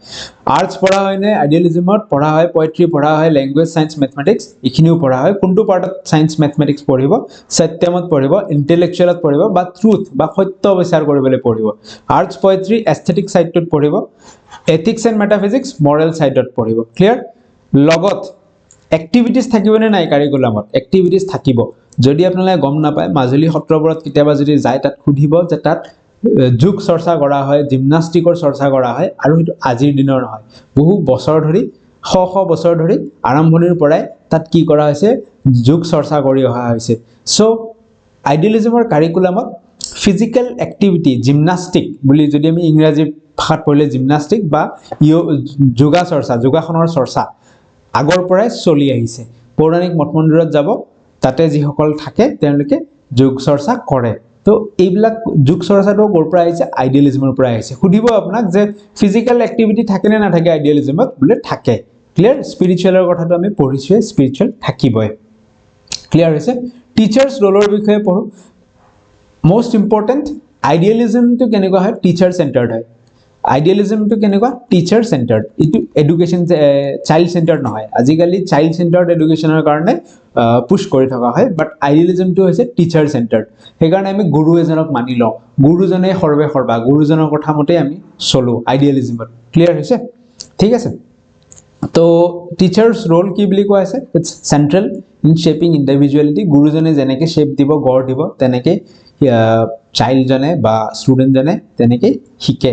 আৰ্টছ পঢ়া হয় নে আইডিয়ালিজমত পঢ়া হয় পোয়েট্ৰি পঢ়া হয় ল্যাঙ্গুৱেজ সায়েন্স ম্যাথমেটিক্স ইখিনিও পঢ়া হয় কোনটো পাৰ্টত সায়েন্স ম্যাথমেটিক্স পঢ়িব সত্যমত পঢ়িব ইন্টেলেকচুৱেলত পঢ়িব বা ট্ৰুথ বা সত্য বিচাৰ কৰিবলৈ পঢ়িব আৰ্টছ পোয়েট্ৰি এস্থেটিক সাইডটোত পঢ়িব এথিক্স এন্ড মেটাফিজিক্স মৰেল সাইডত পঢ়িব ক্লিয়াৰ লগত এক্টিভিটিজ থাকিবনে নাই কাৰিকুলামত এক্টিভিটিজ থাকিব যদি আপোনালোকে গম নাপায় মাজুলী সত্ৰবোৰত কেতিয়াবা যদি যায় তাত খুধিব যে তাত যোগ চৰ্চা কৰা হয় জিমনাস্টিকৰ চৰ্চা কৰা হয় আৰু সেইটো আজিৰ দিনৰ নহয় বহু বছৰ ধৰি শ বছৰ ধৰি আৰম্ভণিৰ পৰাই তাত কি কৰা হৈছে যোগ চৰ্চা কৰি অহা হৈছে সো আইডিয়ালিজমৰ কাৰিকুলামত ফিজিক্যাল এক্টিভিটি জিমনাস্টিক বুলি যদি আমি ইংৰাজী ভাষাত পঢ়িলে জিমনাস্টিক বা যোগা চৰ্চা যোগাসনৰ চৰ্চা আগৰ পৰাই চলি আহিছে পৌৰাণিক মঠ মন্দিৰত যাব তাতে যিসকল থাকে তেওঁলোকে যোগ চৰ্চা কৰে তো এইবিলাক যোগ চৰ্চাটো ক'ৰ পৰা আহিছে আইডিয়ালিজমৰ পৰা আহিছে সুধিব আপোনাক যে ফিজিক্যাল এক্টিভিটি থাকে নে নাথাকে আইডিয়ালিজমত বোলে থাকে ক্লিয়াৰ স্পিৰিচুৱেলৰ কথাটো আমি পঢ়িছোৱে স্পিৰিচুৱেল থাকিবই ক্লিয়াৰ হৈছে টিচাৰ্স ৰোলৰ বিষয়ে পঢ়ো মোস্ট ইম্পৰ্টেন্ট আইডিয়ালিজমটো কেনেকুৱা হয় টিচাৰ সেন্টাৰ্ড হয় আইডিয়ালিজমটো কেনেকুৱা টিচাৰ সেন্টাৰ্ড ইটো এডুকেশন চাইল্ড সেন্টাৰ্ড নহয় আজিকালি চাইল্ড সেন্টাৰ্ড এডুকেশনৰ কাৰণে পুশ কৰি থকা হয় বাট আইডিয়ালিজমটো হৈছে টিচাৰ সেন্টাৰ্ড সেইকাৰণে আমি গুৰু এজনক মানি লওঁ গুৰুজনে সৰ্বে সৰ্বা গুৰুজনৰ কথা মতে আমি চলো আইডিয়ালিজমত ক্লিয়াৰ হৈছে ঠিক আছে তো টিচাৰ্স ৰোল কি বুলি কোৱা আছে ইটস সেন্ট্ৰেল ইন শেপিং ইন্ডিভিজুৱেলিটি গুৰুজনে যেনেকে শেপ দিব গঢ় দিব তেনেকে চাইল্ড জনে বা ষ্টুডেন্ট জনে তেনেকে শিকে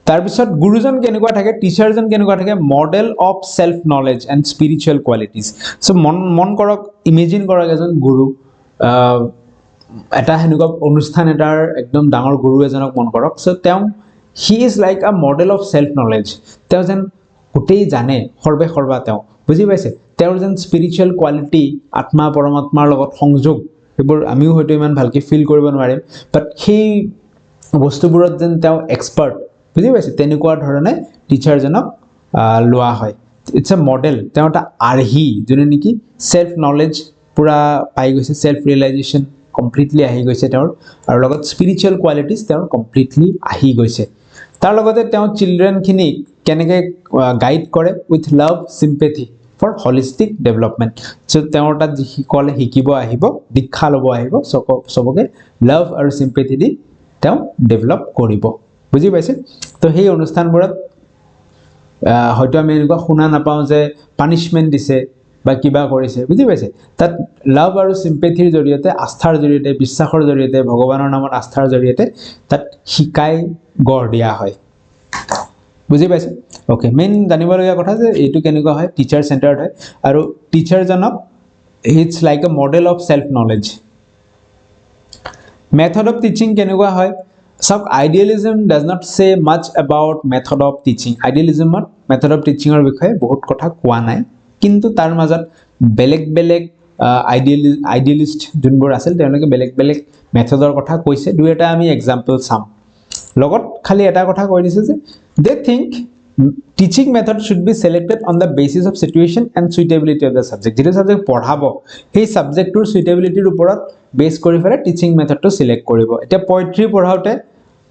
তাৰ পিছত গুৰুজন কেনেকুৱা থাকে টিচাৰজন কেনেকুৱা থাকে model of self knowledge and spiritual qualities so মন কৰক ইমেজিন কৰক এজন গুৰু এটা হেনুকা অনুষ্ঠান এটাৰ একদম ডাঙৰ গুৰু এজনক মন কৰক সো তেওঁ he is like a model of self knowledge তেওঁ যেন গোটেই জানে সৰ্বে সৰ্বা তেওঁ বুজি পাইছে তেওঁৰ যেন স্পিৰিচুৱেল কোৱালিটি আত্মা পৰমাত্মাৰ লগত সংযোগ এইবোৰ আমিও হয়তো ইমান ভালকে ফিল কৰিব নোৱাৰিম বাট সেই বস্তুবোৰত যেন তেওঁ এক্সপাৰ্ট বুজি পাইছে তেনেকুৱা ধৰণে টিচাৰজনক লোৱা হয় ইটস এ মডেল তেওঁ এটা আৰ্হি যোনে নেকি সেলফ নলেজ পুৰা পাই গৈছে সেলফ ৰিয়েলাইজেশ্যন কমপ্লিটলি আহি গৈছে তেওঁৰ আৰু লগত স্পিৰিচুৱেল কোৱালিটিজ তেওঁৰ কমপ্লিটলি আহি গৈছে তাৰ লগতে তেওঁ চিলড্ৰেনখিনিক কেনেকৈ গাইড কৰে with love sympathy for holistic development so' তেওঁৰ তাত যিসকলে শিকিব আহিব দীক্ষা ল'ব আহিব চবকে লাভ আৰু চিম্পেথি দি তেওঁ ডেভেলপ কৰিব বুজি পাইছে তো সেই অনুষ্ঠানবোৰত হয়তো আমি এনেকুৱা শুনা নাপাওঁ যে পানিছমেণ্ট দিছে বা কিবা কৰিছে বুজি পাইছে তাত লাভ আৰু চিম্পেথিৰ জৰিয়তে আস্থাৰ জৰিয়তে বিশ্বাসৰ জৰিয়তে ভগৱানৰ নামত আস্থাৰ জৰিয়তে তাত শিকাই গঢ় দিয়া হয় বুজি পাইছে ওকে মেইন জানিবলগীয়া কথা যে এইটো কেনেকুৱা হয় টিচাৰ চেণ্টাৰ্ড হয় আৰু টিচাৰজনক it's like a model of self knowledge method of teaching কেনেকুৱা হয় সব idealism does not say much about method of teaching আইডিয়েলিজমত মেথড অফ টিচিঙৰ বিষয়ে বহুত কথা কোৱা নাই কিন্তু তাৰ মাজত বেলেগ বেলেগ আইডিয়েলিষ্ট যোনবোৰ আছিল তেওঁলোকে বেলেগ বেলেগ মেথডৰ কথা কৈছে দুই এটা আমি এক্সাম্পল চাম লগত খালি এটা কথা কৈ দিছে যে they think teaching method should be selected on the basis of situation and suitability of the subject যিটো সাবজেক্ট পঢ়াব সেই সাবজেক্টটোৰ সুইটেবিলিটিৰ ওপৰত বেছ কৰি পেলাই টিচিং মেথডটো সিলেক্ট কৰিব এতিয়া পয়েট্ৰি পঢ়াওঁতে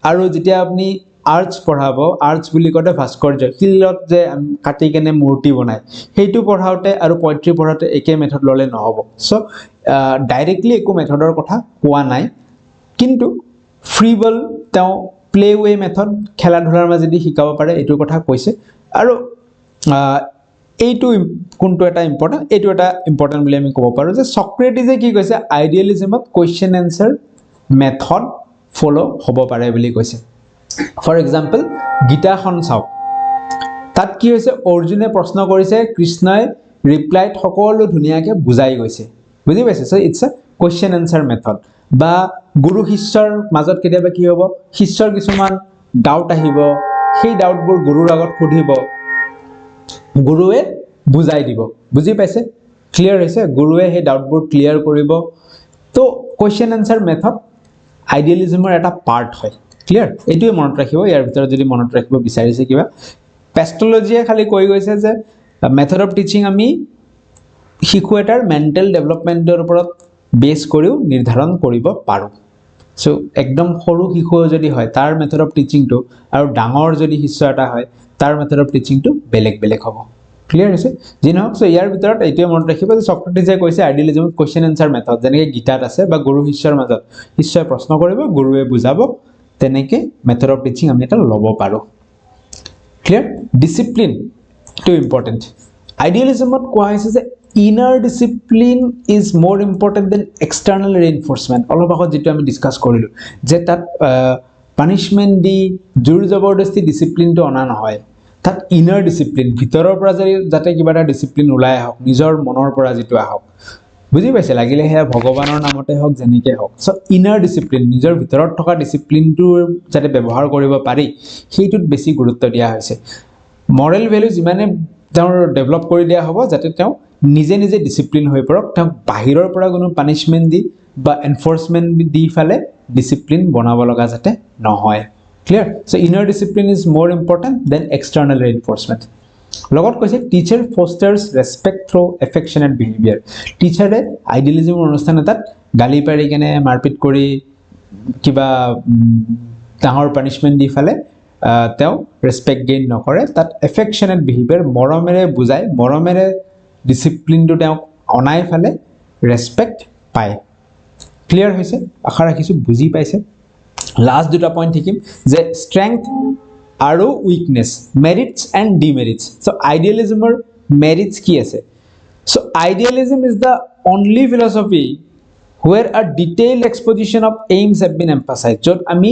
আৰু যেতিয়া আপুনি আৰ্টছ পঢ়াব আৰ্টছ বুলি কওঁতে ভাস্কৰ্য শিলত যে কাটি কেনে মূৰ্তি বনায় সেইটো পঢ়াওঁতে আৰু পয়েট্ৰি পঢ়াওঁতে একে মেথড ল'লে নহ'ব চ' ডাইৰেক্টলি একো মেথডৰ কথা কোৱা নাই কিন্তু ফ্ৰীবল তেওঁ প্লে ৱে মেথড খেলা ধূলাৰ মাজেদি শিকাব পাৰে এইটোৰ কথা কৈছে আৰু এইটো কোনটো এটা ইম্পৰ্টেণ্ট এইটো এটা ইম্পৰ্টেণ্ট বুলি আমি ক'ব পাৰোঁ যে সক্ৰেটিছে কি কৈছে আইডিয়েলিজমত কুৱেশ্যন এনচাৰ মেথড ফ'ল' হ'ব পাৰে বুলি কৈছে ফৰ এক্সাম্পল গীতাখন চাওক তাত কি হৈছে অৰ্জুনে প্ৰশ্ন কৰিছে কৃষ্ণই ৰিপ্লাইত সকলো ধুনীয়াকৈ বুজাই গৈছে বুজি পাইছে so' it's a question answer method বা গুৰু শিষ্যৰ মাজত কেতিয়াবা কি হ'ব শিষ্যৰ কিছুমান ডাউট আহিব সেই ডাউটবোৰ গুৰুৰ আগত সুধিব গুৰুৱে বুজাই দিব বুজি পাইছে ক্লিয়াৰ হৈছে গুৰুৱে সেই ডাউটবোৰ ক্লিয়াৰ কৰিব তো কুৱেশ্যন এনচাৰ মেথড আইডিয়েলিজমৰ এটা পাৰ্ট হয় ক্লিয়াৰ এইটোৱে মনত ৰাখিব ইয়াৰ ভিতৰত যদি মনত ৰাখিব বিচাৰিছে কিবা পেষ্টলজিয়ে খালি কৈ গৈছে যে মেথড অফ টিচিং আমি শিশু এটাৰ মেণ্টেল ডেভেলপমেণ্টৰ ওপৰত বেছ কৰিও নিৰ্ধাৰণ কৰিব পাৰোঁ চ' একদম সৰু শিশু যদি হয় তাৰ মেথড অফ টিচিংটো আৰু ডাঙৰ যদি শিষ্য এটা হয় তাৰ মেথড অফ টিচিংটো বেলেগ বেলেগ হ'ব ক্লিয়াৰ হৈছে যি নহওক চ' ইয়াৰ ভিতৰত এইটোৱে মনত ৰাখিব যে সক্ৰেটিছে কৈছে আইডিয়েলিজমত কুৱেশ্যন এনচাৰ মেথড যেনেকৈ গীতাত আছে বা গুৰু শিষ্যৰ মাজত শিষ্যই প্ৰশ্ন কৰিব গুৰুৱে বুজাব তেনেকৈ মেথড অফ টিচিং আমি এটা ল'ব পাৰোঁ ক্লিয়াৰ ডিচিপ্লিন এইটো ইম্পৰ্টেণ্ট আইডিয়েলিজমত কোৱা হৈছে যে inner discipline is more important than external reinforcement অলপ আগত যিটো আমি ডিছকাছ কৰিলোঁ যে তাত পানিছমেণ্ট দি জোৰ জবৰদস্তি ডিচিপ্লিনটো অনা নহয় তাত ইনাৰ ডিচিপ্লিন ভিতৰৰ পৰা যাতে কিবা এটা ডিচিপ্লিন ওলাই আহক নিজৰ মনৰ পৰা যিটো আহক বুজি পাইছে লাগিলে সেয়া ভগৱানৰ নামতে হওক যেনেকৈ হওক চ' ইনাৰ ডিচিপ্লিন নিজৰ ভিতৰত থকা ডিচিপ্লিনটো যাতে ব্যৱহাৰ কৰিব পাৰি সেইটোত বেছি গুৰুত্ব দিয়া হৈছে মৰেল ভেলু যিমানে তেওঁৰ ডেভেলপ কৰি দিয়া হ'ব যাতে তেওঁ নিজে নিজে ডিচিপ্লিন হৈ পৰক তেওঁক বাহিৰৰ পৰা কোনো পানিছমেণ্ট দি বা এনফৰ্চমেণ্ট দি ফালে ডিচিপ্লিন বনাব লগা যাতে নহয় clear so' inner discipline is more important than external reinforcement লগত কৈছে teacher fosters respect through affectionate behaviour টিচাৰে আইডিয়েলিজমৰ অনুষ্ঠান এটাত গালি পাৰি কেনে মাৰপিট কৰি কিবা ডাঙৰ পানিছমেণ্ট দি ফালে তেওঁ ৰেচপেক্ট গেইন নকৰে তাত এফেকশ্যনেট বিহেভিয়াৰ মৰমেৰে বুজাই মৰমেৰে ডিচিপ্লিনটো তেওঁক অনাই ফালে ৰেচপেক্ট পায় ক্লিয়াৰ হৈছে আশা ৰাখিছোঁ বুজি পাইছে লাষ্ট দুটা পইণ্ট শিকিম যে ষ্ট্ৰেংথ আৰু weakness merits and demerits so' আইডিয়েলিজমৰ মেৰিটছ কি আছে so' idealism is the only philosophy where a detail exposition of aims have been emphasised য'ত আমি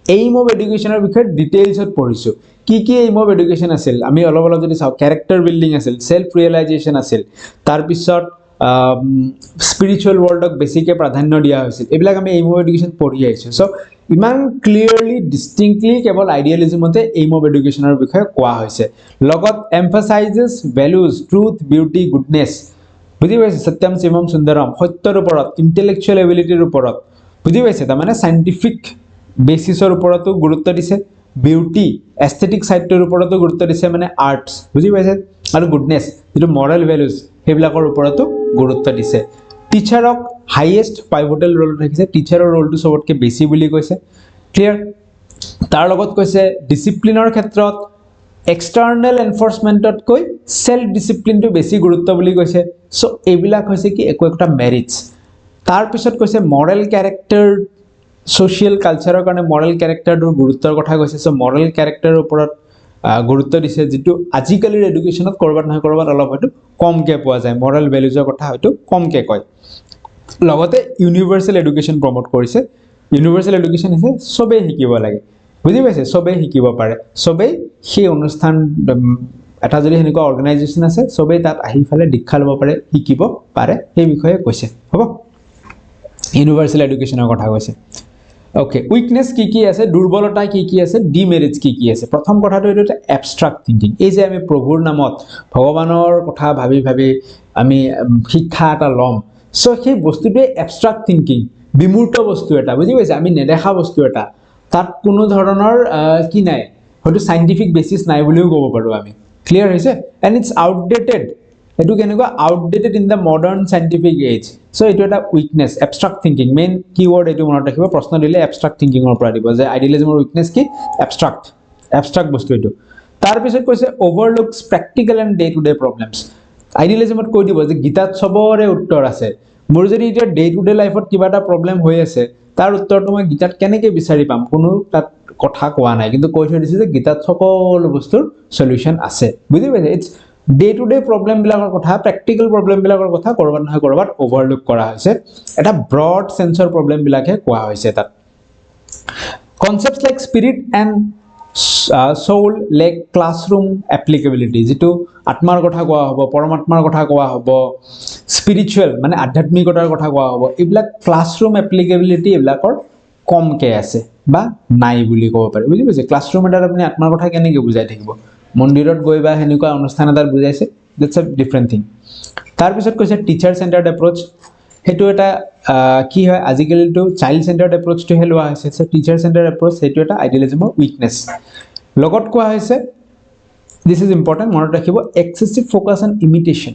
এইম অফ এডুকেশ্যনৰ বিষয়ে ডিটেইলছত পঢ়িছোঁ কি এইম অফ এডুকেশ্যন আছিল আমি অলপ যদি চাওঁ কেৰেক্টাৰ বিল্ডিং আছিল সেল্ফ ৰিয়েলাইজেশ্যন আছিল তাৰপিছত স্পিৰিচুৱেল ৱৰ্ল্ডক বেছিকৈ প্ৰাধান্য দিয়া হৈছিল এইবিলাক আমি এইম অফ এডুকেশ্যন পঢ়ি আহিছোঁ চ' ইমান ক্লিয়াৰলি ডিষ্টিংক্টলি কেৱল আইডিয়েলিজমতে এইম অফ এডুকেশ্যনৰ বিষয়ে কোৱা হৈছে লগত এম্ফাচাইজেছ ভেলুজ ট্ৰুথ বিউটি গুডনেছ বুজি পাইছে সত্যম শিৱম সুন্দৰম সত্যৰ ওপৰত ইণ্টেলেকচুৱেল এবিলিটিৰ ওপৰত বুজি পাইছে তাৰমানে চাইণ্টিফিক বেচিছৰ ওপৰতো গুৰুত্ব দিছে বিউটি এস্থেটিক সাইডটোৰ ওপৰতো গুৰুত্ব দিছে মানে আৰ্টছ বুজি পাইছে আৰু গুডনেছ যেটো মৰেল ভ্যালুজ সেইবিলাকৰ ওপৰতো গুৰুত্ব দিছে টিচাৰক হাইয়েষ্ট পাইভটেল ৰোল ৰাখিছে টিচাৰৰ ৰোলটো সবতকৈ বেছি বুলি কৈছে ক্লিয়াৰ তাৰ লগত কৈছে ডিসিপ্লিনৰ ক্ষেত্ৰত এক্সটাৰ্নেল এনফোৰ্সমেন্টতকৈ সেলফ ডিসিপ্লিনটো বেছি গুৰুত্ব বুলি কৈছে সো এইবিলাক হৈছে কি একটা মেৰিটস তাৰ পিছত কৈছে মৰেল ক্যাৰেক্টাৰ সোশিয়াল কালচাৰৰ কাৰণে মৰেল ক্যাৰেক্টাৰটোৰ গুৰুত্বৰ কথা কৈছে সো মৰেল ক্যাৰেক্টাৰৰ ওপৰত গুৰুত্ব দিছে যেটো আজিকালিৰ এডুকেশনত কৰবাত নহয় কৰবাত অলপ হয়তো কমকে পোৱা যায় মৰেল ভ্যালুজৰ কথা হয়তো কমকে কয় লগতে ইউনিভাৰ্সাল এডুকেশন প্ৰমোট কৰিছে ইউনিভাৰ্সাল এডুকেশন হৈছে সবে শিকিব লাগে বুজি পাইছে সবে শিকিব পাৰে সবে সেই অনুষ্ঠান এটা যদি হেনেকুৱা অৰ্গানাইজেচন আছে সবে তাত আহি ফালে দীক্ষা ল'ব পাৰে শিকিব পাৰে এই বিষয়ে কৈছে হ'ব ইউনিভাৰ্সাল এডুকেশনৰ কথা কৈছে ওকে উইকনেস কি আছে দুৰ্বলতা কি আছে ডিমেৰিটস কি আছে প্ৰথম কথাটো এটা এবস্ট্ৰাক্ট থিংকিং এই যে আমি প্ৰভুৰ নামত ভগৱানৰ কথা ভাবি আমি শিক্ষা এটা লম সো সেই বস্তুটোৱে এবস্ট্ৰাক্ট থিংকিং বিমূৰ্ত বস্তু এটা বুজি পাইছে আমি নেদেখা বস্তু এটা তাত কোনো ধৰণৰ কি নাই হয়তো সাইন্টিফিক বেসিস নাই বুলিও ক'ব পাৰো আমি ক্লিয়াৰ হৈছে এন্ড ইটস আউটডেটেড এটো কেনেকুৱা outdated in the modern scientific age so এটো এটা weakness abstract thinking main keyword এটো মনত ৰাখিব প্ৰশ্ন দিলে এবস্ট্ৰাক্ট থিংকিংৰ পৰা দিব যে আইডিয়ালিজমৰ উইকনেস কি এবস্ট্ৰাক্ট বস্তু এটো তাৰ পিছত কৈছে ওভাৰলুকস প্ৰ্যাকটিক্যাল এন্ড ডে টু ডে প্ৰবলেমস আইডিয়ালিজমত কৈ দিব যে গীতাত সবৰে উত্তৰ আছে মোৰ যদি এটা ডে টু ডে লাইফত কিবা এটা প্ৰবলেম হৈ আছে তাৰ উত্তৰটো মই গীতাত কেনেকৈ বিচাৰি পাম কোনো তাত কথা কোৱা নাই কিন্তু কৈ থৈ দিছে যে গীতাত সকলো বস্তুৰ সলিউশন আছে বুজি পাইছে it's day to day problem বিলাকৰ কথা প্ৰ্যাকটিক্যাল প্ৰবলেম বিলাকৰ কথা কৰবাত নহয় কৰবাত ওভাৰলুক কৰা হৈছে এটা ব্ৰড সেন্সৰ প্ৰবলেম বিলাকে কোৱা হৈছে তাত concepts like spirit and soul like classroom applicability যেটো আত্মাৰ কথা কোৱা হ'ব পৰমাত্মাৰ কথা কোৱা হ'ব স্পিৰিচুৱেল মানে আধ্যাত্মিকতাৰ কথা কোৱা হ'ব এইবিলাক ক্লাছৰুম এপ্লিকেবিলিটি এইবিলাকৰ কমকে আছে বা নাই বুলি ক'ব পাৰি বুজি পাইছে ক্লাছৰুম এটাত আপুনি আত্মাৰ কথা কেনেকৈ বুজাই থাকিব মন্দিৰত গৈ বা হেনেকুৱা অনুষ্ঠান এটাত বুজাইছে দ্যাটস আ ডিফাৰেন্ট থিং তাৰ পিছত কৈছে টিচাৰ সেন্টাৰ্ড এপ্ৰোচ হেতু এটা কি হয় আজিকালিটো চাইল্ড সেন্টাৰ্ড এপ্ৰোচটো হেলোৱা হৈছে সো টিচাৰ সেন্টাৰ্ড এপ্ৰোচ হেতু এটা আইডিয়ালিজমৰ উইকনেস লগত কোৱা হৈছে দিস ইজ ইম্পৰ্টেন্ট মনত ৰাখিব এক্সেসিভ ফোকাস অন ইমিটেশন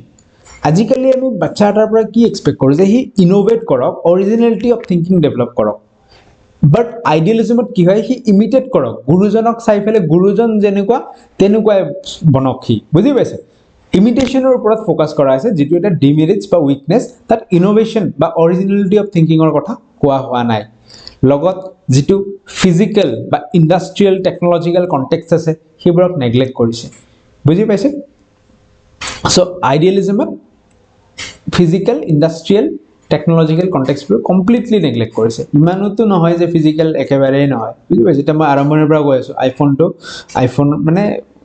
আজিকালি আমি বাচ্চা এটাৰ পৰা কি এক্সপেক্ট কৰো যে হি ইনোভেট কৰক অৰিজিনেলিটি অফ থিংকিং ডেভেলপ কৰক বাট আইডিয়ালিজমত কি হয় হি ইমিটেট কৰক গুৰুজনক চাই ফেলে গুৰুজন যেনেকুৱা তেনেকুৱাই বনক হি বুজি পাইছে ইমিটেশনৰ ওপৰত ফোকাস কৰা আছে যেটো এটা ডিমেৰিটস বা উইকনেস তাত ইনোভেশন বা অৰিজিনেলিটি অফ থিংকিংৰ কথা কোৱা হোৱা নাই লগত যেটো ফিজিক্যাল বা ইন্ডাষ্ট্ৰিয়েল টেকনলজিক্যাল কনটেক্সট আছে সেইবোৰক নেগলেক্ট কৰিছে বুজি পাইছে সো আইডিয়ালিজমত ফিজিক্যাল ইন্ডাষ্ট্ৰিয়েল টেকনলজিক্যাল কনটেক্সটবোৰ কমপ্লিটলি নেগলেক্ট কৰিছে ইমানতো নহয় যে ফিজিক্যাল একেবাৰেই নহয় বুজি পাইছে এটা মই আৰম্ভণিৰ পৰা কৈ আছো আইফোন মানে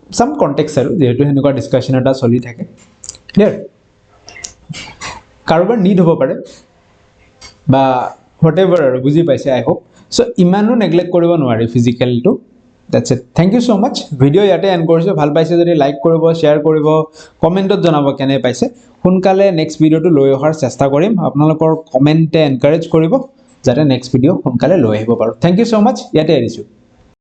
সাম কনটেক্সট আৰু যেহেতু হেনেকুৱা ডিসকাশন এটা চলি থাকে ক্লিয়াৰ কাৰোবাৰ নিড হ'ব পাৰে বা whatever আৰু বুজি পাইছে আই হোপ সো ইমানো নেগলেক্ট কৰিব নোৱাৰি ফিজিক্যালটো that's it thank you so much video ইয়াতে এন্ড কৰিছো ভাল পাইছে যদি লাইক কৰিব শেয়াৰ কৰিব কমেন্টত জনাব কেনে পাইছে সোনকালে নেক্সট ভিডিওটো লৈ অহাৰ চেষ্টা কৰিম আপোনালোকৰ কমেন্টে এনকাৰেজ কৰিব যাতে নেক্সট ভিডিও সোনকালে লৈ আহিব পাৰো থ্যাংক ইউ সো মাচ ইয়াতে এৰিছো